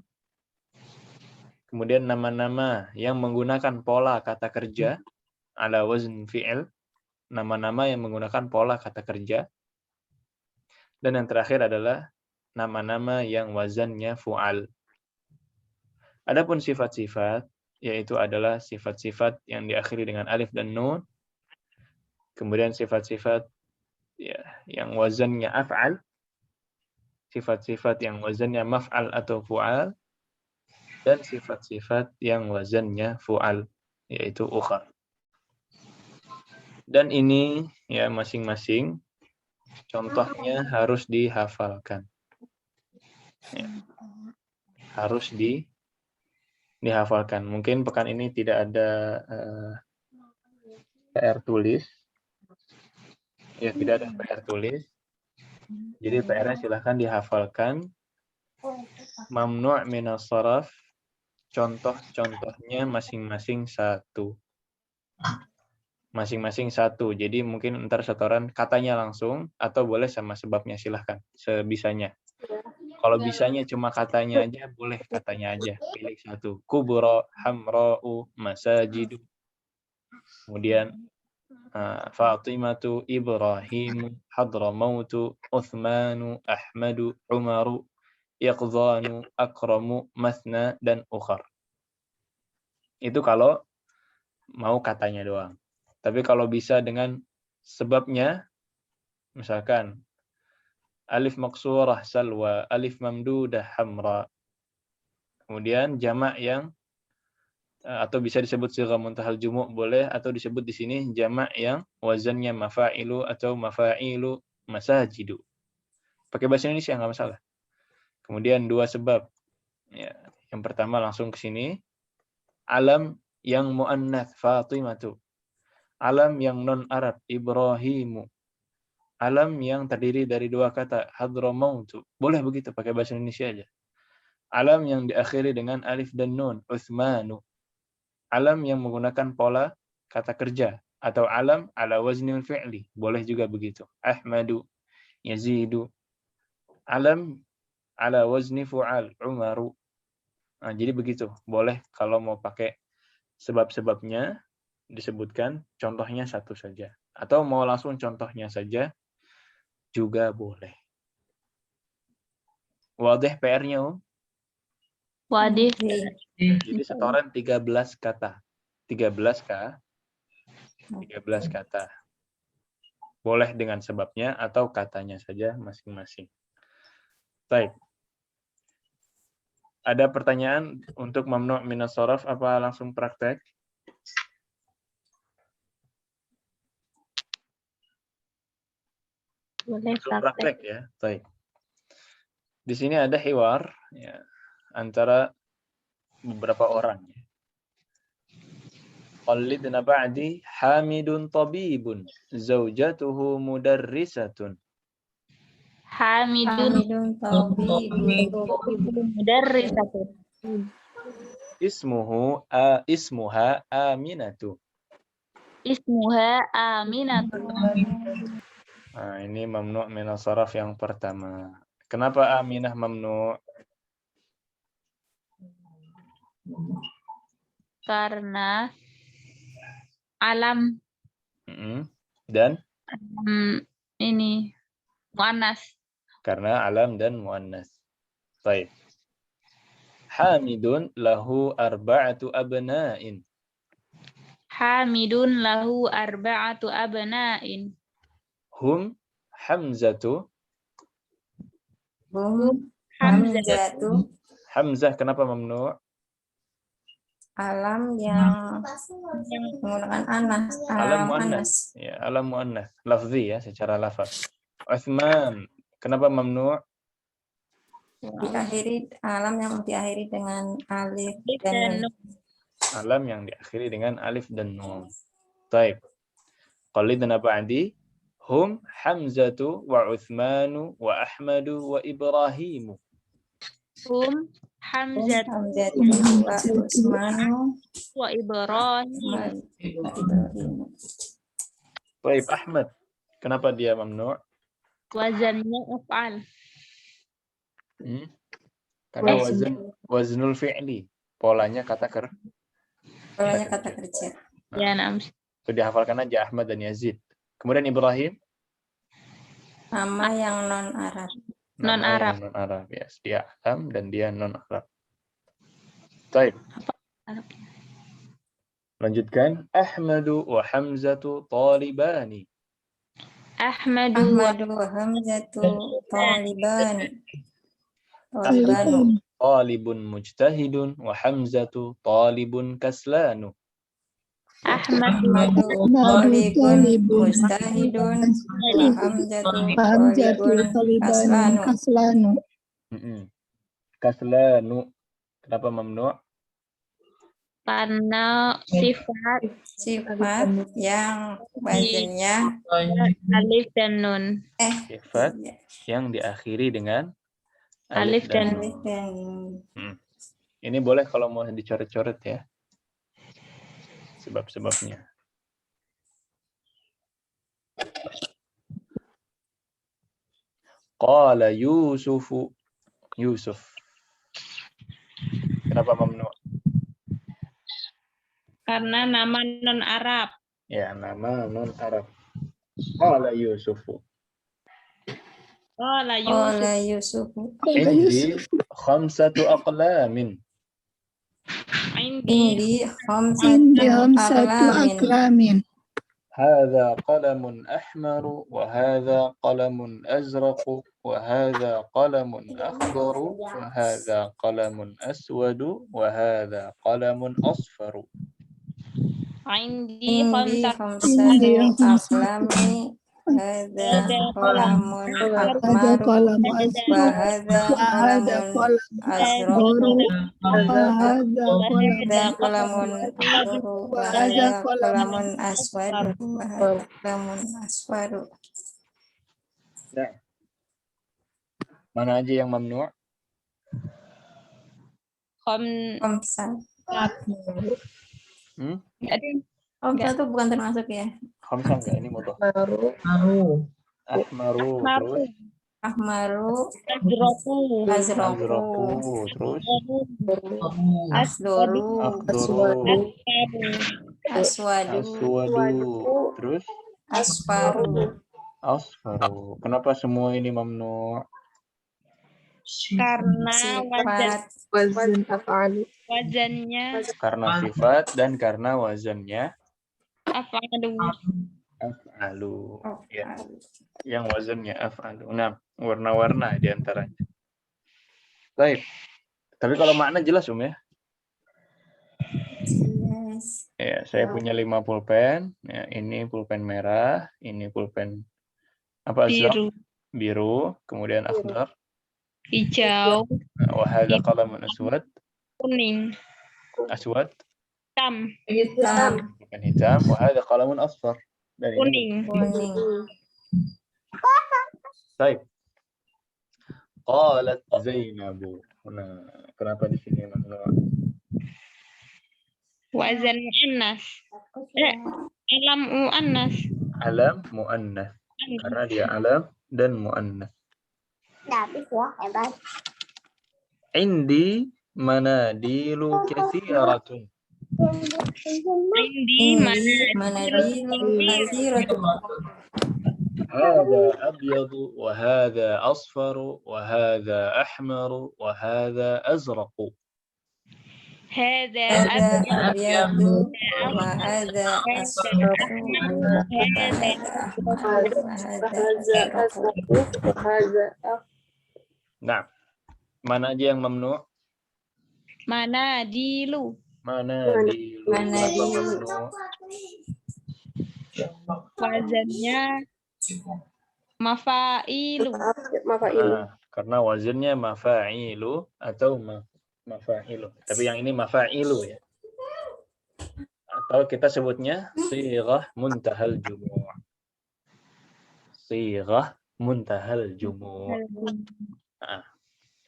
Kemudian nama-nama yang menggunakan pola kata kerja ala wazn fi'il. Nama-nama yang menggunakan pola kata kerja. Dan yang terakhir adalah nama-nama yang wazannya fu'al. Adapun sifat-sifat, yaitu adalah sifat-sifat yang diakhiri dengan alif dan nun. Kemudian sifat-sifat ya, yang wazannya af'al. Sifat-sifat yang wazannya maf'al atau fu'al. Dan sifat-sifat yang wazannya fu'al, yaitu ukhar. Dan ini ya masing-masing contohnya harus dihafalkan. Ya. Harus dihafalkan. Mungkin pekan ini tidak ada PR tulis. Ya, tidak ada PR tulis. Jadi PR-nya silahkan dihafalkan. Mamnu' min as-sarf. Contoh-contohnya masing-masing 1. Masing-masing 1. Jadi mungkin ntar setoran katanya langsung atau boleh sama sebabnya, silahkan sebisanya. Kalau bisanya cuma katanya aja, boleh katanya aja. Pilih 1. Kubra, hamra'u, masajidu. Kemudian Fatimatu, Ibrahim, Hadramautu, Uthmanu, Ahmadu, Umaru, Yaqdhanu, Akramu, Mathna, dan ukhar. Itu kalau mau katanya doang. Tapi kalau bisa dengan sebabnya, misalkan alif maksurah salwa, alif mamdudah hamra. Kemudian jamak yang atau bisa disebut sighah muntahal jumu' boleh, atau disebut di sini jamak yang wazannya mafa'ilu atau mafa'ilu masajidu. Pakai bahasa Indonesia nggak masalah. Kemudian 2 sebab. Ya, yang pertama langsung ke sini. Alam yang muannats Fatimatu. Alam yang non-Arab Ibrahimu. Alam yang terdiri dari 2 kata Hadramautu. Boleh begitu pakai bahasa Indonesia aja. Alam yang diakhiri dengan alif dan nun Uthmanu. Alam yang menggunakan pola kata kerja atau alam ala waznil fi'li. Boleh juga begitu. Ahmadu, Yazidu. Alam ala wazni fu'al, Umaru. Nah, jadi begitu. Boleh kalau mau pakai sebab-sebabnya disebutkan, contohnya 1 saja. Atau mau langsung contohnya saja juga boleh. Wadih PR-nya, Om?
Wadih.
Jadi setoran 13 kata. 13 kata. Boleh dengan sebabnya atau katanya saja masing-masing. Baik. Ada pertanyaan untuk mamnu' min as-sarf apa langsung praktek?
Boleh
Belum
praktek.
praktek ya. Baik. Di sini ada hiwar ya, antara beberapa orang. Qallidna ba'di hamidun tabibun zaujatuhu mudarrisatun.
Hamidun
Hamidun tabibun.
mudarrisatun.
Ismuha Aminatu.
Ismuha Aminatun.
Nah, ini mamnu' min as-saraf yang pertama. Kenapa Aminah mamnu'?
Karena alam
Dan
ini muannas.
karena alam dan muannas. Baik. Hamidun lahu arba'atu abna'in.
Hamidun lahu arba'atu abna'in.
Hum Hamzatu.
Hum
Hamzah.
Hamzah kenapa mamnu'?
Alam yang menggunakan anas.
Alam
Alam
muannas.
anas.
Ya, alam muannas. Lafzi ya, secara lafaz. Utsman kenapa mamnu'?
Diakhiri alam yang diakhiri dengan alif dan
Dan
nun.
Alam yang diakhiri dengan alif dan nun. Baik. Qallidna ba'di hum Hamzatu wa Utsmanu wa Ahmadu wa Ibrahimu.
hum Hamzah
Hamzatu wa Utsmanu
wa Ibrahim.
Baik, Ahmad. Kenapa dia mamnu'?
Wazannya af'al.
Karena waznul fi'li. Polanya kata kerja.
Ya, nam.
Itu dihafalkan aja Ahmad dan Yazid. Kemudian Ibrahim.
Nama yang non-Arab.
Non-Arab.
Non-Arab, ya. Dia alam dan dia non-Arab. Baik. Lanjutkan. Ahmadu wa Hamzatu talibani.
Ahmadu
wa Hamzatu talibani.
Talibun mujtahidun wa Hamzatu talibun kaslanu.
Ahmadu
talibun mujtahidun wa Hamzatu talibun kaslanu.
Kaslanu. Kenapa mamnu'?
karena sifat
yang wazannya
alif dan nun.
Sifat yang diakhiri dengan
Alif dan
nun.
Ini boleh kalau mau dicoret-coret ya. Sebab-sebabnya. Qala Yusufu. Yusuf. Kenapa mamnu'?
Karena nama non-Arab.
Ya, nama non-Arab. Qala Yusufu.
Qala
Yusufu.
Indi khamsatu aqlamin.
Indi khamsatu aqlamin.
هذا قلم أحمر وهذا قلم أزرق وهذا قلم أخضر وهذا قلم أسود وهذا قلم أصفر.
عندي
خمسة أقلام هذا قلم أحمر وهذا قلم أزرق وهذا قلم أخضر وهذا قلم أسود وهذا قلم أصفر.
Mana aja yang mamnu'?
Khamsah.
Khamsah
itu bukan termasuk ya?
Khamsah enggak, ini mudhaf. Ahmaru. Terus
Ahmaru,
azraku, terus
asdoru, aswadu,
terus
asfaru.
Kenapa semua ini mamnu'?
Karena wazannya
Karena sifat dan karena wazannya af'alu. Ya. Yang wazannya af'alu. Nah, warna-warna di antaranya. Baik. Tapi kalau makna jelas ya? Ya, saya punya 5 pulpen. Ya, ini pulpen merah, ini pulpen Apa azraq?
biru,
Biru, kemudian akhdar.
hijau,
Wa hadha qalamun aswad.
kuning,
Aswad,
hitam,
Hitam.
bukan hitam. Wa hadha qalamun asfar. Dan ini
kuning.
Kuning.
baik. Qalat Zainabu. Nah, kenapa di sini mamnu?
Wazan muannas. Alam muannas.
Alam muannas. Karena dia alam dan muannas. Indi manadilu katsiratun.
Indi
Manadilu katsiratun.
هذا أبيض وهذا أصفر وهذا أحمر وهذا أزرق.
Hada
Ada
abyadu,
abyadu wa ada
hada
asfaru
ahmaru,
wa
hada
ada asfaru.
Nah, mana aja yang mamnu?
manadilu.
Manadilu.
Manadilu.
Wazannya mafailu.
Karena wazannya mafa'ilu atau mafa'ilu. Tapi yang ini mafa'ilu ya. Atau kita sebutnya sighah muntahal jumu'. Sighah muntahal jumu'.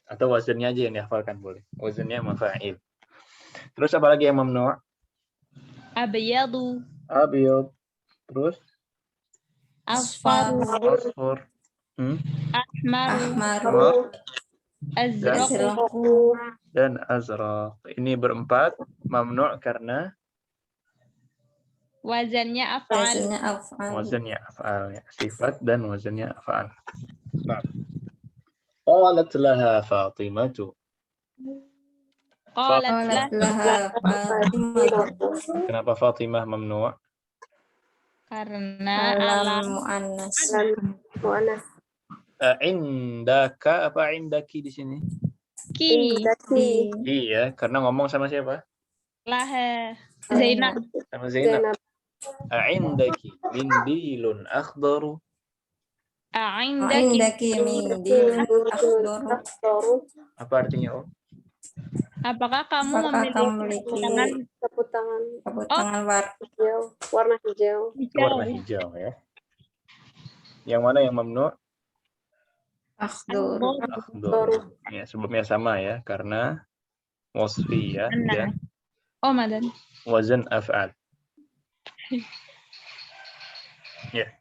Atau wazannya aja yang dihafalkan boleh. Wazannya mafa'il. Terus apa lagi yang mamnu'?
Abyadu,
Abyad. Terus
asfaru,
asfar.
ahmaru,
Ahmaru.
azraqu.
Azraqu.
Dan azraq. Ini berempat mamnu' karena
Wazannya af'al.
Wazannya af'al.
wazannya af'al ya. Sifat dan wazannya af'al. Nah. Qalat laha Fatimatu.
Qalat
Qalat
lah
laha Fatimah.
Kenapa Fatimah mamnu'?
karena
Alam muannas.
Indaka apa indaki di sini?
ki
Iya, karena ngomong sama siapa?
laha Zainab.
Sama Zainab. Indaki mindilun akhdaru.
Indaki
Indaki mindilun akhdaru.
Apa artinya?
apakah kamu
Apakah kamu
memiliki
memiliki
sapu tangan
sabut tangan
warna hijau.
Warna hijau ya. Yang mana yang mamnu'?
akhdaru?
Akhdaru. Ya, sebelumnya sama ya, karena wasfiyah dan
Madan.
wazan af'al. Ya.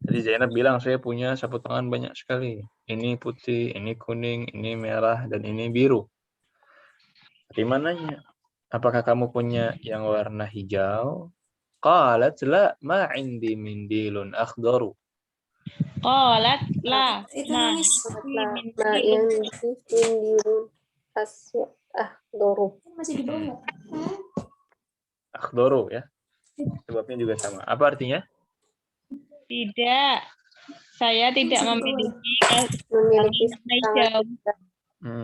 Jadi Zainab bilang saya punya sapu tangan banyak sekali. Ini putih, ini kuning, ini merah, dan ini biru. Di mananya? Apakah kamu punya yang warna hijau? Qalat la ma indi mindilun akhdaru.
Qalat la
Itu
ma
nulis. Masih di bawah.
Akhdaru ya. Sebabnya juga sama. Apa artinya?
tidak, saya tidak memiliki hijau.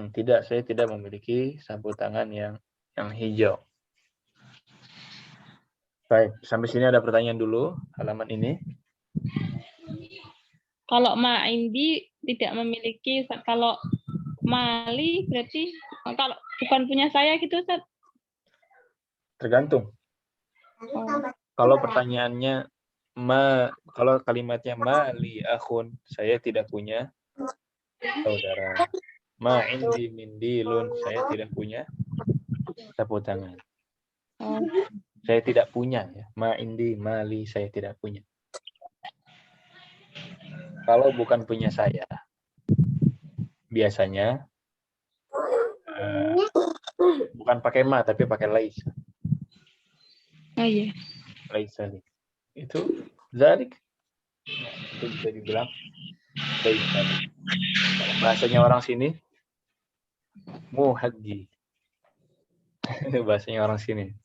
Tidak, saya tidak memiliki sapu tangan yang hijau. Baik, sampai sini ada pertanyaan dulu halaman ini.
Kalau ma indi tidak memiliki, kalau mali berarti kalau bukan punya saya gitu Ustaz.
Tergantung. Kalau pertanyaannya kalau kalimatnya mali akhun, saya tidak punya saudara. Ma indi mindilun, saya tidak punya sapu tangan. Saya tidak punya ya. Ma indi mali, saya tidak punya. Kalau bukan punya saya, biasanya bukan pakai ma tapi pakai laisa.
Oh iya.
Laisa itu zalik. Itu bisa dibilang laisa. Bahasanya orang sini muhaddi. Itu bahasanya orang sini.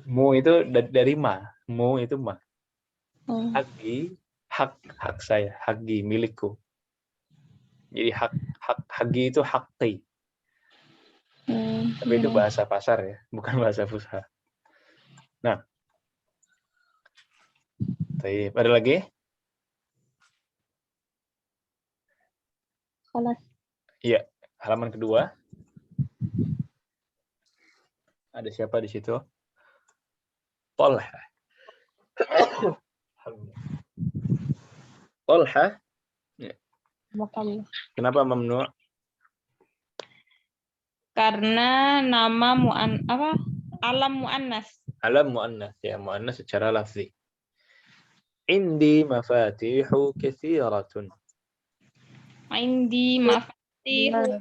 Mu itu dari ma. Mu itu ma. Hagi hak saya, hagi milikku. Jadi hagi itu hakti. Tapi itu bahasa pasar ya, bukan bahasa fusha. Nah, ada lagi?
Kelas.
Iya, halaman kedua. Ada siapa di situ? Tolha. Tolha.
Makam.
Kenapa mamnu'?
Karena nama alam muannas.
Alam muannas, ya muannas secara lafzi. Indi mafatihu kathiratun.
Indi mafatihu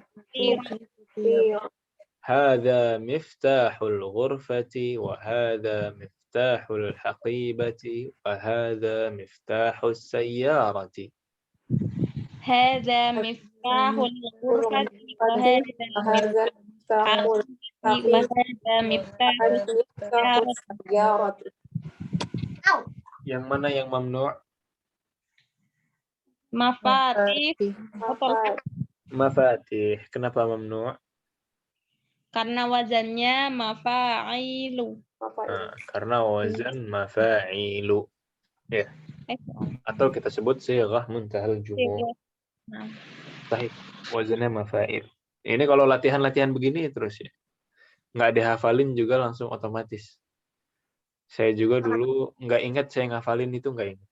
هذا مفتاح الغرفة وهذا مفتاح الحقيبة وهذا مفتاح السيارة.
هذا مفتاح الغرفة وهذا مفتاح وهذا مفتاح السيارة.
Yang mana yang mamnu'?
Mafatih.
Mafatih. Kenapa mamnu'?
Karena wazannya mafa'ilu.
Nah, karena wazan mafa'ilu. Ya. Atau kita sebut sighah muntahal jumu'.
Nah,
Sahih. Wazannya mafa'il. Ini kalau latihan-latihan begini terus ya. Nggak dihafalin juga langsung otomatis. Saya juga dulu nggak ingat saya ngafalin itu nggak ingat.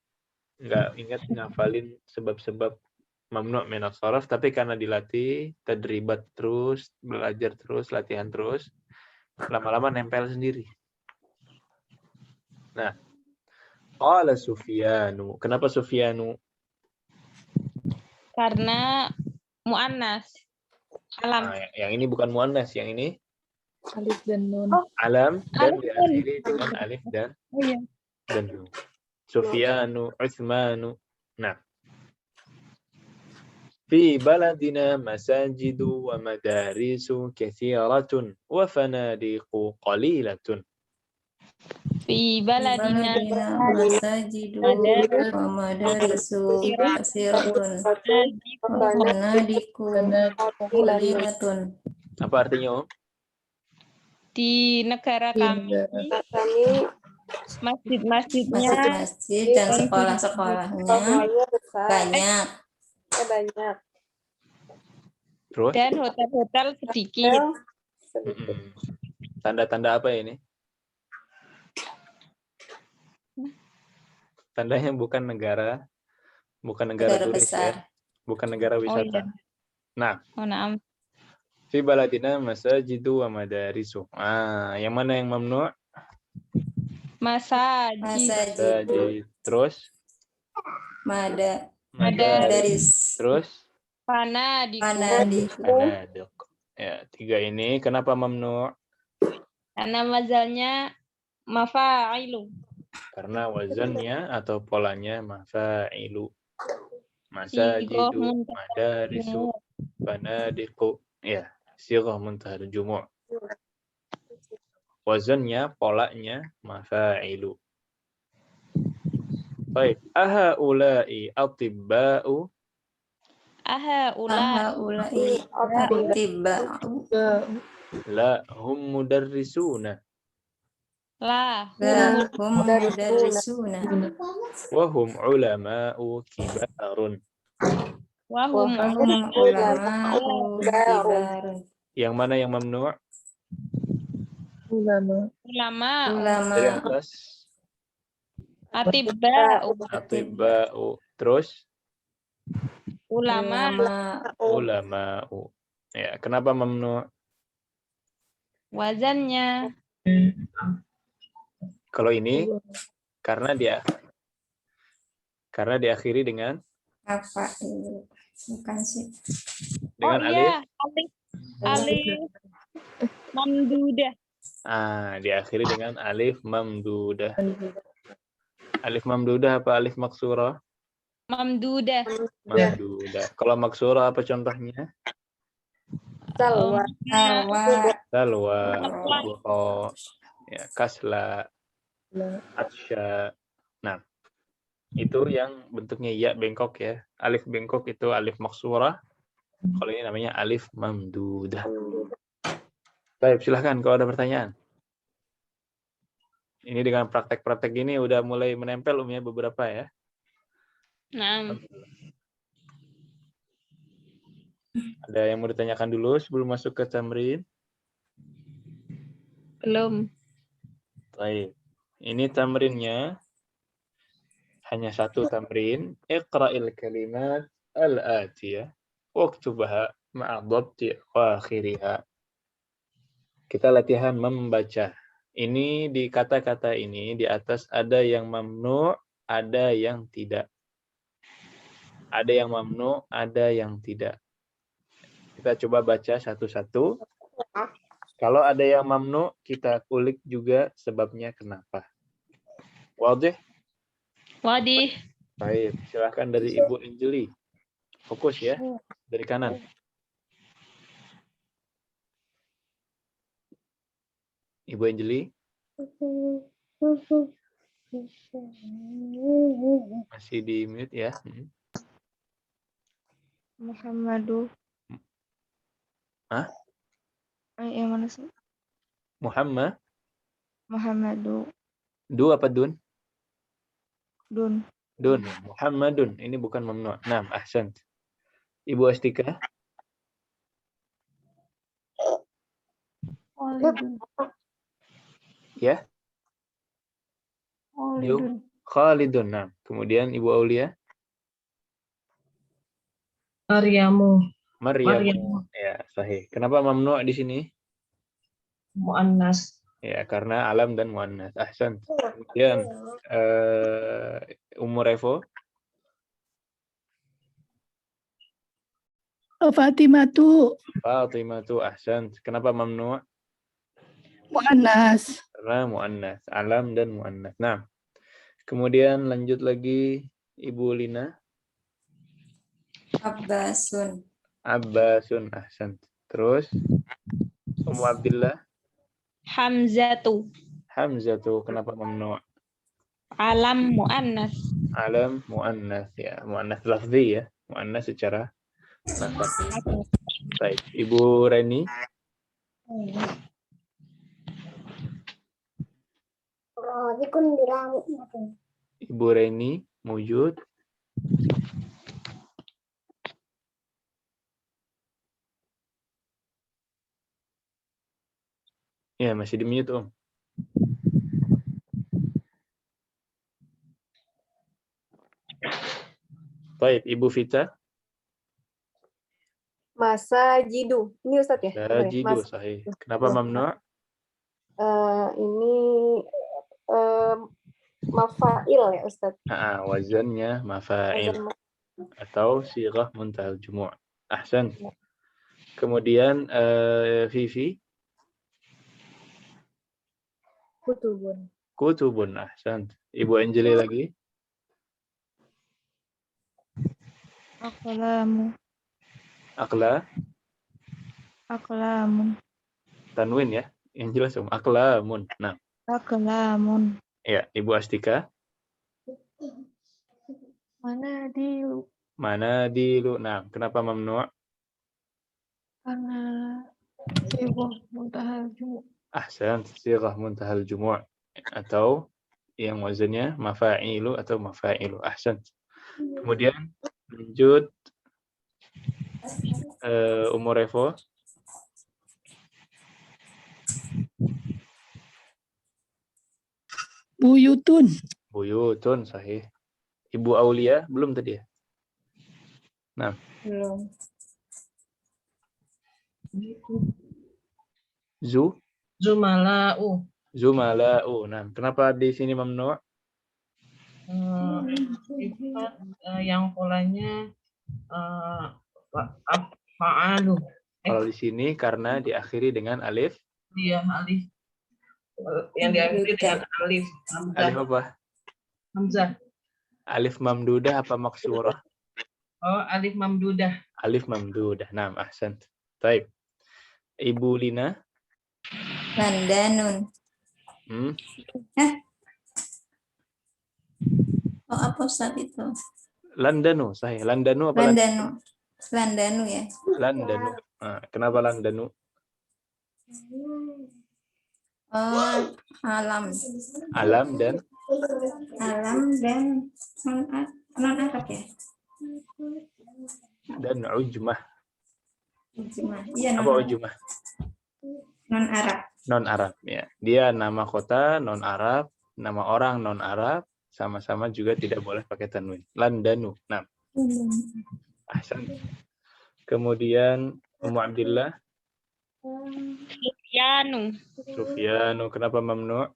Nggak ingat ngafalin sebab-sebab mamnu' min as-sharaf, tapi karena dilatih, tadribat terus, belajar terus, latihan terus, lama-lama nempel sendiri. Nah, qala Sufyanu. Kenapa Sufyanu?
karena muannas. Alam.
Nah, yang ini bukan muannas, yang ini
Alif dan nun.
alam dan
Alif.
diakhiri dengan alif dan
Oh iya.
nun. Sufyanu, Utsmanu. Nah, في بلدنا مساجد ومدارس كثيرة وفنادق قليلة.
Fi baladina
masajidu wa madarisu kasiratun wa fanadiku qalilatun.
Apa artinya, Om?
di negara kami masjid-masjidnya
Masjid dan sekolah-sekolahnya banyak.
Terus?
dan hotel-hotel sedikit.
Tanda-tanda apa ini? Tandanya bukan negara turis
besar.
ya. Bukan negara wisata.
iya.
Nah,
Naam.
fi baladina masajidu wa madarisu. Yang mana yang mamnu'?
Masajid.
Terus?
Madaris.
Terus?
Fanadiku.
Fanadiq. Ya, 3 ini kenapa mamnu'?
Karena wazannya mafa'ilu.
Karena wazannya atau polanya mafa'ilu. Masajidu, madarisu, fanadiqu. Ya, sighah muntahal jumu'. Wazannya, polanya mafa'ilu. Baik, ahaula'i atibba'u.
Ahaulai atibba'u
La hum mudarrisuna.
La.
hum mudarrisuna
Wa hum ulama'u kibarun.
Wahum
ulama'u kibarun.
Yang mana yang mamnu'?
Ulama.
Dari atas.
Atibba'u.
Atibba'u. Terus?
Ulama'u.
Ya, kenapa mamnu'?
Wazannya.
Kalau ini karena diakhiri dengan
Apa itu? Bukan sih.
dengan
iya. Alif mamdudah.
Diakhiri dengan alif mamdudah. Alif mamdudah apa alif maksurah?
Mamdudah.
Mamdudah. Kalau maksurah apa contohnya?
Salwa.
Salwa, buho, ya, kasla, atsya. Nah, itu yang bentuknya ya bengkok ya. Alif bengkok itu alif maksurah. Kalau ini namanya alif mamdudah. Baik, silahkan kalau ada pertanyaan. Ini dengan praktek-praktek gini udah mulai menempel ya beberapa ya.
Nah.
Ada yang mau ditanyakan dulu sebelum masuk ke tamrin?
Belum.
Baik. Ini tamrinnya hanya satu tamrin. Iqra'il kalimat al-atiyah waktubha ma'a dhabti akhiriha. Kita latihan membaca. Ini di kata-kata ini di atas ada yang mamnu, ada yang tidak. Ada yang mamnu, ada yang tidak. Kita coba baca satu-satu. Kalau ada yang mamnu, kita kulik juga sebabnya kenapa. Wadih?
Wadih.
Baik, silakan dari Ibu Anjeli. Fokus ya, dari kanan. Ibu Anjeli. Masih di mute ya.
Muhammadu.
Hah?
Yang mana sih?
Muhammad.
Muhammadu.
Du apa dun?
Dun.
Dun. Muhammadun. Ini bukan mamnu. Nah, ahsan. Ibu Astika.
Khalidun.
Ya.
Khalidun.
Khalidun. Nah, kemudian Ibu Aulia.
Maryamu.
Maryam. Ya, sahih. Kenapa mamnu di sini?
Mu'annas.
Ya, karena alam dan muannas. Ahsan. Kemudian Ummu Revo.
Fatimatu
Fatimatu. Ahsan. Kenapa mamnu?
muannas.
Karena muannas, alam dan muannas. Nah, kemudian lanjut lagi Ibu Lina.
Abbasun.
Abbasun. Ahsan. Terus Ummu Abdillah.
Hamzatu.
Hamzatu. Kenapa mamnu?
Alam muannas.
Alam muannas ya, muannas lafzi ya, muannas secara nasab. Baik, Ibu Reni. Ibu Reni wujud. Ya, masih di mute, Om. Baik, Ibu Vita.
Masa jidu. Ini Ustadz ya? Benar ya?
Sajidu, sahih. Kenapa mamnu?
Ini mafail ya Ustadz.
Wazannya mafa'il atau sighah muntahal jumu'. Ahsan. Kemudian Vivi.
Kutubun.
Kutubun. Ahsan. Ibu Anjeli lagi.
Aqlamu. Aqlamun.
Tanwin ya. Yang jelas, Om. Aqlamun. Nah.
Aqlamun.
Ya, Ibu Astika.
Manadilu.
Manadilu. Nah, kenapa mamnu?
Karena sighah muntahal jumu'.
Ahsan, sighah muntahal jumu' atau yang wazannya mafa'ilu atau mafa'ilu. Ahsan. Kemudian lanjut Ummu Revo.
Buyutun.
Buyutun, sahih. Ibu Aulia belum tadi ya? Nah.
Belum.
Zumala'u.
Zumala'u. Nah, kenapa di sini mamnu?
Yang polanya fa'alu.
Kalau di sini karena diakhiri dengan alif.
Iya, alif. Yang diakhiri dengan alif. Hamzah.
Alif apa?
Hamzah.
Alif mamdudah apa maksurah?
Oh, alif mamdudah.
Alif mamdudah. Nah, ahsan. Baik. Ibu Lina.
Landanun. Oh, apa Ustaz itu?
Landanu, sahih. Landanu apa?
Landanu. Landanu ya.
Landanu. Nah, kenapa Landanu?
Oh, alam.
Alam dan
Non Arab ya.
dan ujmah.
Ujumah. Iya,
Apa ujumah?
non Arab.
Non Arab ya. Dia nama kota non Arab, nama orang non Arab, sama-sama juga tidak boleh pakai tanwin. Landanu. Nah, ahsan. Kemudian Ummu Abdillah, Sufyanu. Kenapa mamnu?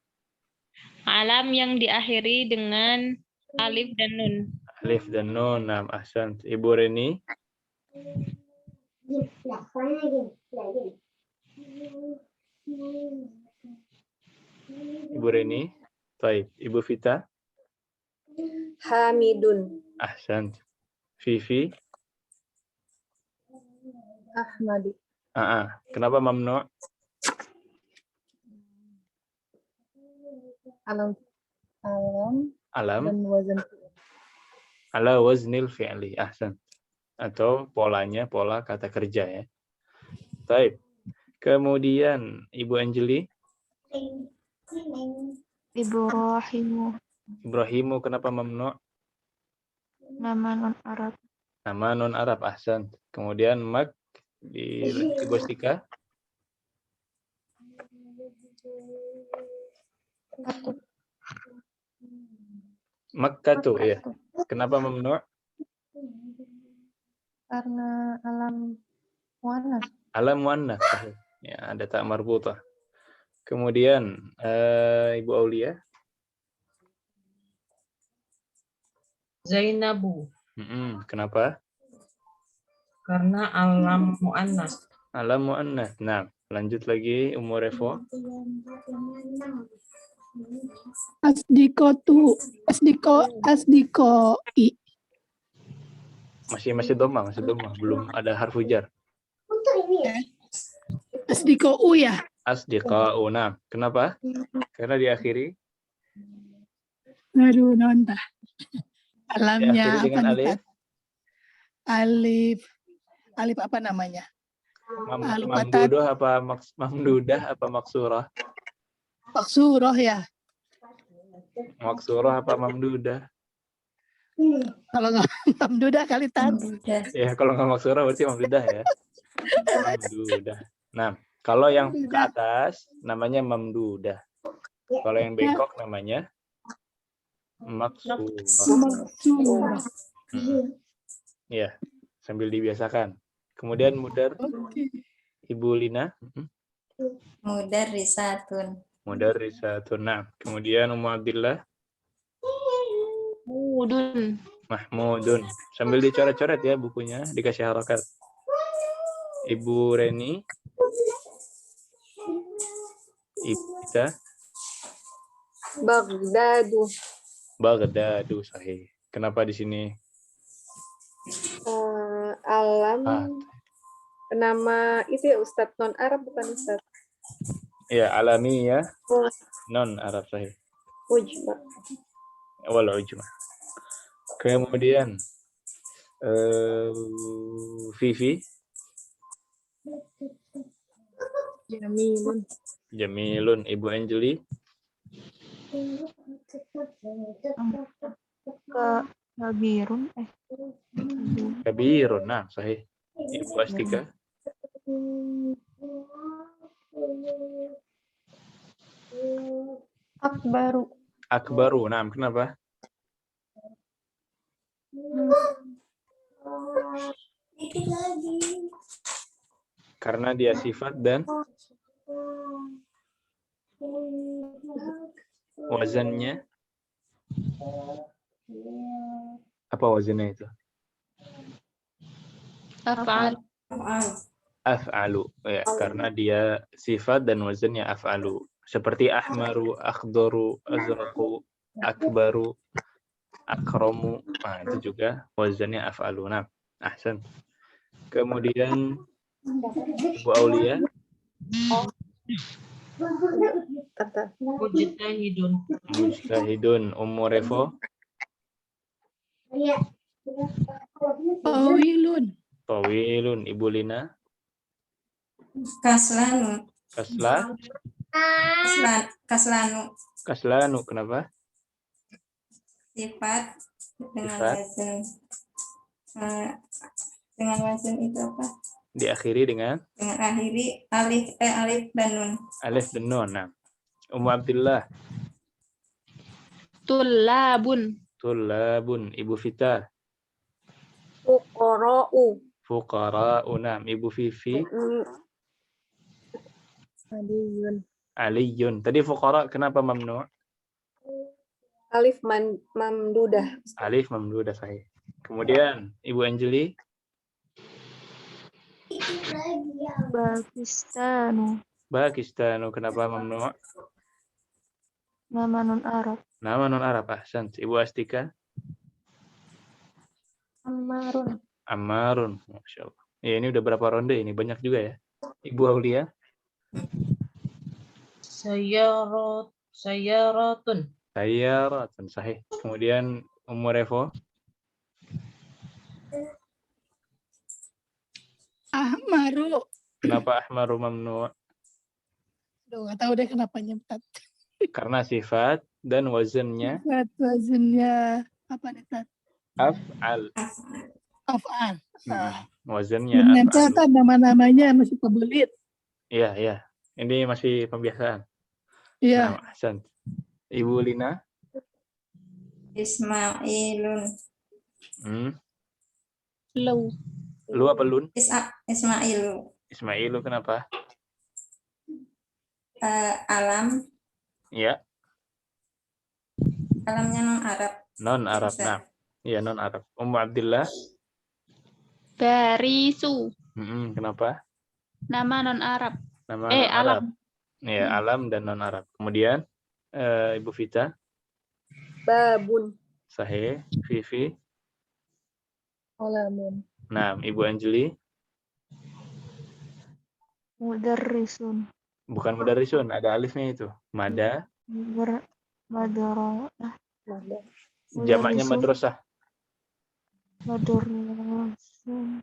Alam yang diakhiri dengan alif dan nun.
Alif dan nun. Nah, ahsan. Ibu Reni, Ibu Reni. Baik. Ibu Vita,
Hamidun.
ahsan. Vivi,
Ahmadi.
Kenapa mamnu?
Alam.
Alam
Dan wazan.
ala waznil fi'li. Ahsan. Atau polanya, pola kata kerja ya. Baik. Kemudian Ibu Anjeli,
Ibrahimu.
Ibrahimu. Kenapa mamnu?
Nama non Arab.
Nama non Arab. Ahsan. Kemudian mak di Ibu Astika, Makkatu ya. Kenapa mamnu?
Karena alam muannas.
Alam muannas. Ya, ada tak marbutah. Kemudian Ibu Aulia,
Zainabu.
Kenapa?
Karena alam mu'annas.
Alam muannas. Nah, lanjut lagi Ummu Revo.
Asdiko-i.
Masih doma, belum ada harfu jar.
Asdiko-u ya.
Asdiqa'u. Nah, kenapa? Karena diakhiri
Aduh, nontah. Alamnya
diakhiri dengan
apa
alif.
nih? Alif apa namanya?
Mamdudah apa maksurah?
Maksurah ya.
Maksurah apa mamdudah?
Kalau nggak mamdudah kali tadi.
Ya, kalau nggak maksurah berarti mamdudah ya. Mamdudah. Nah, kalau yang ke atas namanya mamdudah. Kalau yang bengkok namanya maksurah. Ya, sambil dibiasakan. Kemudian mudar, Ibu Lina.
Mudarrisatun.
Mudarrisatun. Nah, kemudian Ummu Abdillah. Mahmudun. Sambil dicoret-coret ya bukunya, dikasih harakat. Ibu Reni. Ibu Vita. Baghdadu, sahih. Kenapa di sini?
Alam. Nama itu ya Ustadz, non Arab bukan Ustadz.
Ya, alami ya. Non Arab, sahih.
Ujma.
Wal ujma. Kemudian Vivi. Jamilun. Ibu Anjeli. Kabirun. Nah, sahih. Ibu Astika. Akbaru. Nah, kenapa? Karena dia sifat dan wazannya. Apa wazannya itu? Af'alu. Ya, karena dia sifat dan wazannya af'alu. Seperti ahmaru, akhdaru, azraqu, akbaru, akramu. Nah, itu juga wazannya af'alu. Nah, ahsan. Kemudian Ibu Aulia. Mujtahidun. Ummu Revo. Tawilun. Ibu Lina. Kaslanu. Kenapa?
Sifat dengan wazan itu apa?
Diakhiri dengan
Dengan akhiri alif dan nun.
alif dan nun. Nah, Ummu Abdillah.
Tulabun.
Tullabun. Ibu Vita.
Fuqara'u.
Fuqara'u. Nah, Ibu Vivi.
Aliyun.
Aliyun. Tadi fuqara kenapa mamnu?
Alif mamdudah.
Alif mamdudah sahih. Kemudian Ibu Anjeli.
Pakistanu.
Pakistanu. Kenapa mamnu?
Nama non Arab.
Nama non Arab. Ahsan. Ibu Astika.
Ammarun.
Ammarun. Masya Allah. Ya, ini udah berapa ronde ini? Banyak juga ya. Ibu Aulia.
Sayaratun.
Sayyaratun. Sahih. Kemudian Ummu Revo.
Ahmaru.
Kenapa ahmaru mamnu?
Duh, nggak tahu deh kenapa nyetat.
Karena sifat dan wazannya
Wazennya apa nih Tat?
af'al.
Af'al.
Wazannya
Ternyata
af'al.
Tat nama-namanya masih kebelit.
Iya, iya. Ini masih pembiasaan.
Iya.
Nah, Ahsan. Ibu Lina.
Ismailun.
Lu.
Lu apa lun?
Ismailu.
Ismailu kenapa?
Alam.
Iya,
Alamnya non Arab.
non Arab.
Ustaz.
Nah, iya non Arab. Ummu Abdillah.
Barisu.
Kenapa?
Nama non Arab.
Nama non
Alam.
Arab. Iya, alam dan non Arab. Kemudian Ibu Vita.
Babun.
Sahih. Vivi.
Olamun.
Nah, Ibu Anjeli.
Mudarrisun.
Bukan mudarrisun, ada alifnya itu. Mada.
Madara.
Jamaknya
Mudarrisun.
madrasah.
Mudarrisun.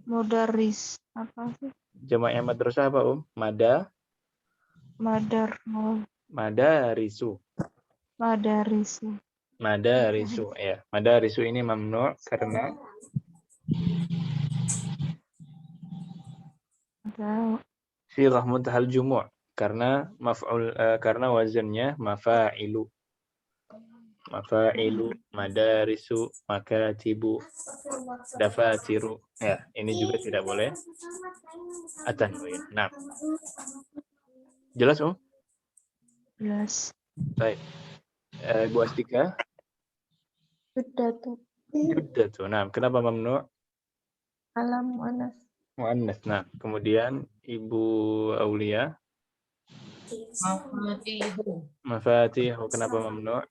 Mudarris. Apa sih?
Jamaknya madrasah apa, Mada. Madarisu.
Madarisu.
Madarisu, ya. Madarisu ini mamnu karena sighah muntahal jumu' karena maf'ul karena wazannya mafa'ilu. Mafa'ilu, madarisu, makatibu, dafatiru. Ya, ini juga tidak boleh atanwin. Nah. Jelas,
Jelas.
Baik. Ibu Astika.
Juddatu.
Juddatu. Nah, kenapa mamnu?
Alam muannas.
Muannas. Nah, kemudian Ibu Aulia. Mafatihu. Kenapa mamnu?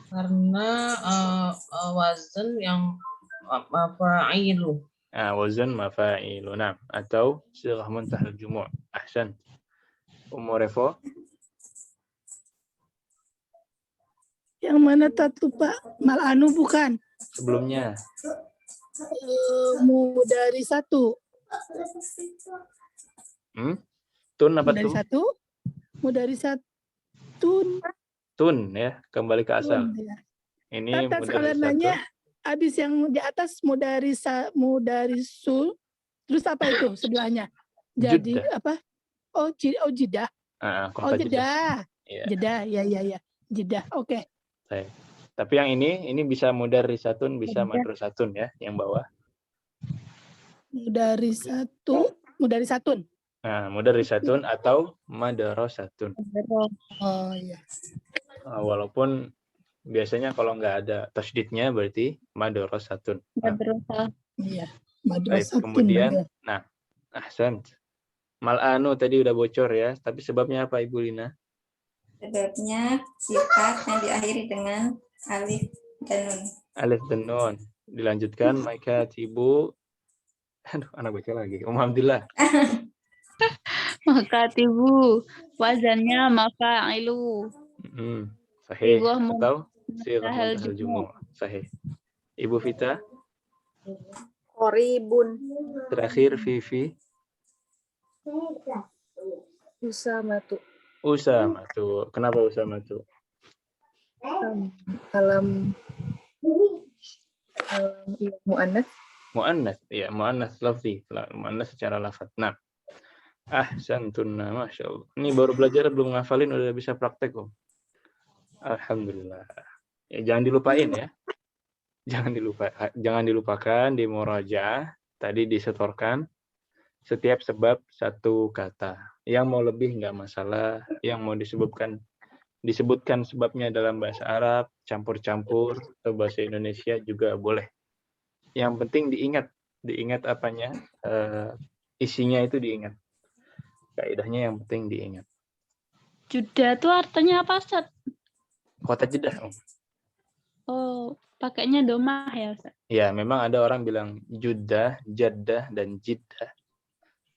Karena wazan yang mafa'ilu.
Wazan mafa'ilu. Nah, atau sighah muntahal jumu'. Ahsan. Ummu Revo.
Yang mana Tat lupa? Mal'anu bukan?
Sebelumnya.
Mudari satu.
Tun apa
Mudari
tuh?
satu. Mudari satu.
Tun ya, kembali ke asal.
Tun, ya.
Ini
Tata
mudari
sekalian
satu.
nanya, habis yang di atas mudarisul, terus apa itu sebelahnya? Jadi
Juddah.
apa? Oh, jidah. Oh, jedah.
Iya.
Jedah, ya. Jedah, oke.
Baik. Tapi yang ini bisa mudarisatun, bisa madrasatun ya, yang bawah.
Mudarisatun.
Nah, mudarisatun atau madrasatun.
Oh iya.
Walaupun biasanya kalau nggak ada tasydidnya berarti madrasatun.
Madrasah.
Iya.
Baik,
Madrasatun.
kemudian, nah, ahsan. Mal'anu tadi udah bocor ya, tapi sebabnya apa Ibu Lina?
Sebabnya sifat yang diakhiri dengan alif dan nun.
Alif dan nun. Dilanjutkan makatibu. Aduh, anak baca lagi. Alhamdulillah.
Makatibu. Wazannya mafa'ilu.
Sahih.
Sighah
Atau sighah
muntahal
muntahal jumu'. Sahih. Ibu Vita.
Qoribun.
Terakhir Vivi.
Usamatu.
Usamatu. Kenapa Usamatu?
Alam muannas.
Mu'annas, ya mu'annas lafzi, mu'annas secara lafaz. Nah, ahsantunna, masya Allah. Ini baru belajar belum ngafalin udah bisa praktek kok. Alhamdulillah. Ya, jangan dilupain ya. Jangan dilupakan di murajaah tadi disetorkan setiap sebab satu kata. Yang mau lebih nggak masalah, yang mau disebutkan sebabnya dalam bahasa Arab, campur-campur atau bahasa Indonesia juga boleh. Yang penting diingat apanya, isinya itu diingat. Kaidahnya yang penting diingat.
Juda itu artinya apa, Ustaz?
Kota Jeddah.
Oh, pakainya domah ya, Ustaz?
Ya, memang ada orang bilang Jeddah, Jeddah, dan Jeddah.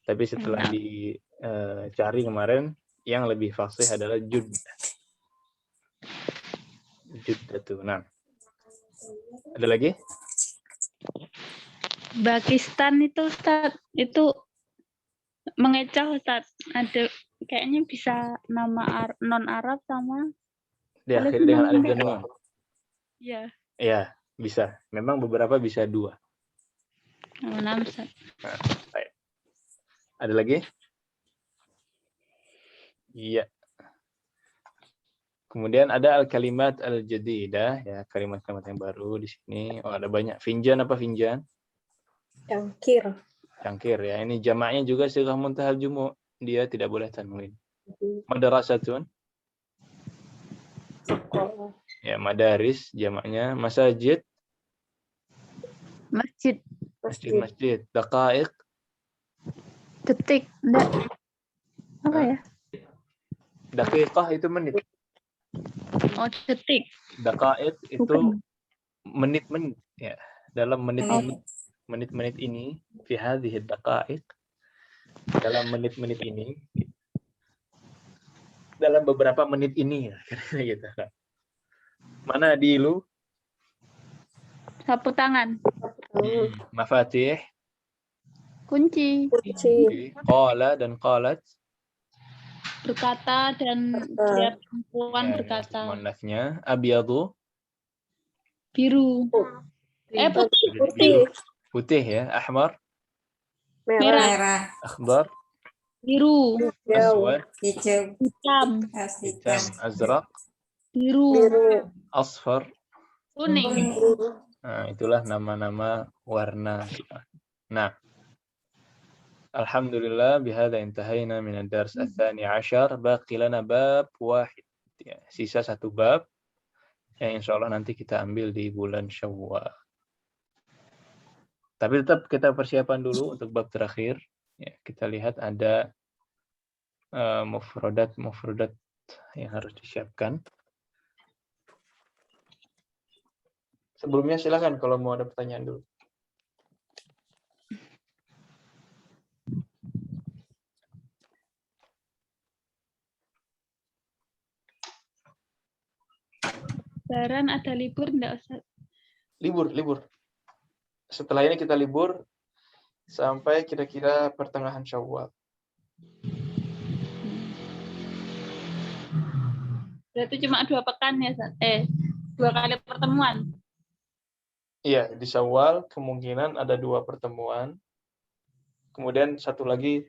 Tapi setelah dicari kemarin, yang lebih fasih adalah Jeddah. Jeddah tuh. Nah, ada lagi?
Pakistan itu, Ustaz, itu mengecoh, Ustaz. Ada kayaknya bisa nama non Arab sama
Diakhiri dengan alif dan nun.
Iya.
Ya, bisa. Memang beberapa bisa 2.
Nama Ustaz.
Nah, baik. Ada lagi? Iya. Kemudian ada al-kalimat al-jadidah, ya, kalimat-kalimat yang baru di sini. Oh, ada banyak. Finjan apa finjan?
Cangkir.
Cangkir ya. Ini jamaknya juga sighah muntahal jumu'. Dia tidak boleh tanwin. Madrasatun. Ya, madaris jamaknya. Masajid.
Masjid.
Masjid. Daqaiq.
Detik. Apa ya?
Daqiqah itu menit.
Oh, detik.
Daqaiq itu
Bukan.
menit-menit. Ya. Dalam menit-menit ini, fi hadhihi daqaiq, dalam menit-menit ini, dalam beberapa menit ini, ya, gitu. Mana dilu?
Sapu tangan.
Mafatih.
Kunci.
Qala dan qalat.
Berkata dan dia perempuan berkata.
Muannasnya abyadu.
Biru.
Putih.
Putih ya. Ahmar.
Merah.
Akhbar.
Biru.
Aswad.
Hijau.
Hitam.
Hitam. Azraq.
Biru.
Asfar.
Kuning.
Nah, itulah nama-nama warna. Nah, alhamdulillah bihadza intahayna min ad-dars ats-tsani 'ashar, baqi lana bab wahid. Ya, sisa 1 bab yang insyaallah nanti kita ambil di bulan Syawal. Tapi tetap kita persiapan dulu untuk bab terakhir. Ya, kita lihat ada mufradat yang harus disiapkan. Sebelumnya silakan kalau mau ada pertanyaan dulu.
Lebaran ada libur enggak, Ustaz?
Libur. Setelah ini kita libur sampai kira-kira pertengahan Syawal.
Berarti cuma 2 pekan ya, Ustaz? 2 kali pertemuan.
Iya, di Syawal kemungkinan ada 2 pertemuan. Kemudian 1 lagi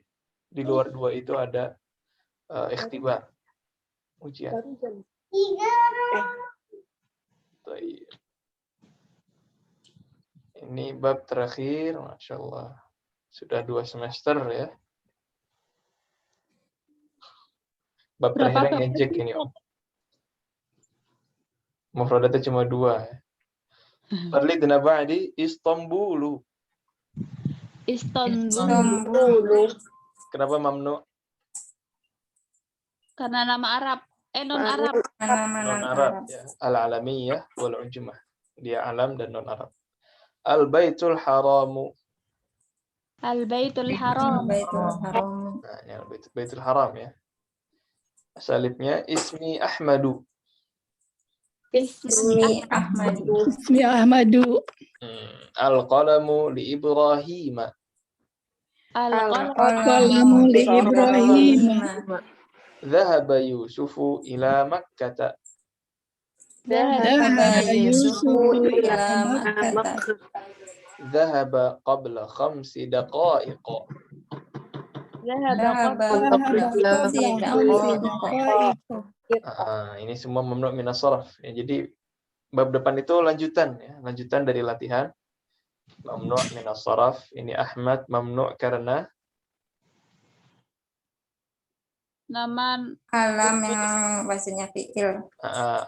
di luar 2 itu ada ikhtibar, ujian. Ini bab terakhir, Masya Allah. Sudah 2 semester ya. Bab terakhir yang ngejek ini, Om. Mufradatnya cuma 2 ya. Farli dina ba'di Istanbulu.
Istanbul.
Kenapa mamnu?
Karena nama Arab. Non Arab.
Non Arab ya. Al-alamiyah wal ujmah. Dia alam dan non Arab. Al-Baitul Haramu.
Al-Baitul Haram.
Nah, ini Baitul Haram ya. Salibnya Ismi Ahmadu.
Ismi
Ahmadu.
Al-Qalamu li Ibrahim.
Al-Qalamu li Ibrahim.
Dhahaba Yusufu ila Makkah.
Dhahaba Yusufu ila Makkah.
Dhahaba qabla 5 daqaiq. Ini semua mamnu' minas sarf. Ya, jadi bab depan itu lanjutan ya, lanjutan dari latihan mamnu' minas sarf. Ini Ahmad mamnu' karena
nama
Alam yang wazinnya fi'il.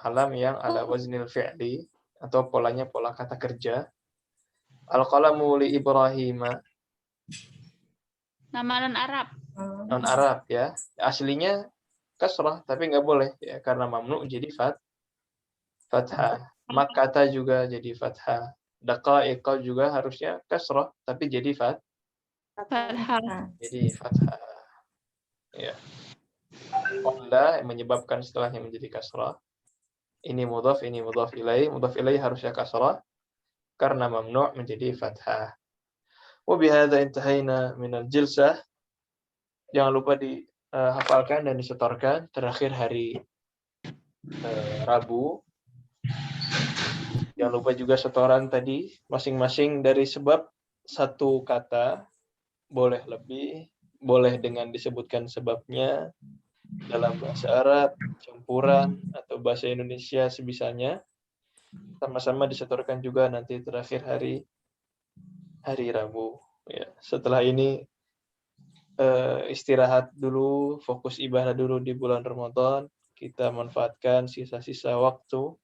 alam yang ala waznil fi'li atau polanya pola kata kerja. Al-qalamu li Ibrahim,
nama non Arab.
non Arab ya. Aslinya kasrah tapi nggak boleh ya karena mamnu jadi fathah. Makkata juga jadi fathah. Daqaiqa juga harusnya kasrah tapi jadi
Fathah.
jadi fathah. Ya. Qalla menyebabkan setelahnya menjadi kasrah. Ini mudhaf ilaih. Mudhaf ilaih harusnya kasrah karena mamnu' menjadi fathah. Wa bihadza intahaina minal jilsah. Jangan lupa dihafalkan dan disetorkan. Terakhir hari Rabu. Jangan lupa juga setoran tadi masing-masing dari sebab satu kata, boleh lebih, boleh dengan disebutkan sebabnya dalam bahasa Arab, campuran atau bahasa Indonesia sebisanya. Sama-sama disetorkan juga nanti terakhir hari Rabu. Ya, setelah ini istirahat dulu, fokus ibadah dulu di bulan Ramadan. Kita manfaatkan sisa-sisa waktu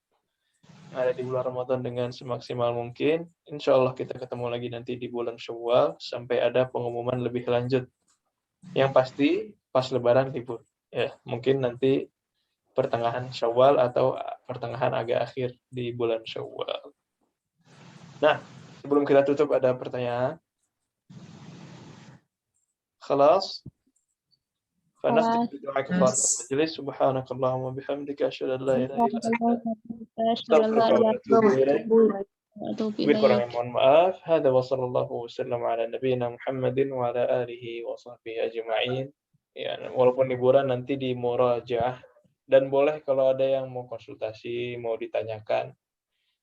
ada di bulan Ramadan dengan semaksimal mungkin. Insya Allah kita ketemu lagi nanti di bulan Syawal sampai ada pengumuman lebih lanjut. Yang pasti pas Lebaran libur. Ya, mungkin nanti pertengahan Syawal atau pertengahan agak akhir di bulan Syawal. Nah, sebelum kita tutup ada pertanyaan. Khalas? فنختم بدعاء كفارة المجلس سبحانك اللهم وبحمدك أشهد أن لا إله إلا أنت أستغفرك وأتوب إليك. Kurang mohon maaf. Hada wa sallallahu wasallam ala nabiyina Muhammadin wa ala alihi wa sahbihi ajma'in. Ya, walaupun liburan nanti di murajaah dan boleh kalau ada yang mau konsultasi, mau ditanyakan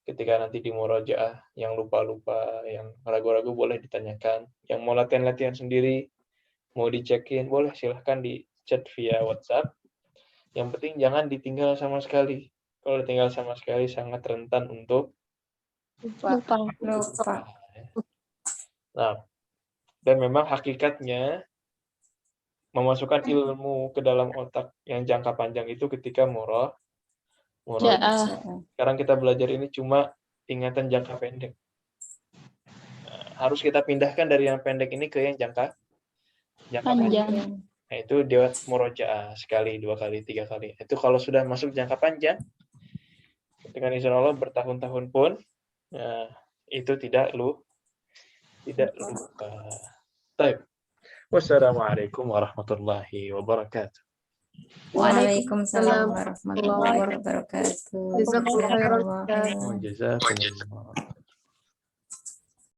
ketika nanti di murajaah, yang lupa-lupa, yang ragu-ragu boleh ditanyakan. Yang mau latihan-latihan sendiri, mau dicekin, boleh silahkan di chat via WhatsApp. Yang penting jangan ditinggal sama sekali. Kalau ditinggal sama sekali sangat rentan untuk
Lupa.
Nah, dan memang hakikatnya memasukkan ilmu ke dalam otak yang jangka panjang itu ketika sekarang kita belajar ini cuma ingatan jangka pendek. Nah, harus kita pindahkan dari yang pendek ini ke yang jangka panjang. Nah, itu dia murojaah sekali, 2 kali, 3 kali. Itu kalau sudah masuk jangka panjang, dengan izin Allah bertahun-tahun pun, nah, itu tidak lupa. Baik. Wassalamualaikum warahmatullahi wabarakatuh.
Waalaikumsalam warahmatullahi wabarakatuh.
Jazakumullah khairan.
Jazakumullah.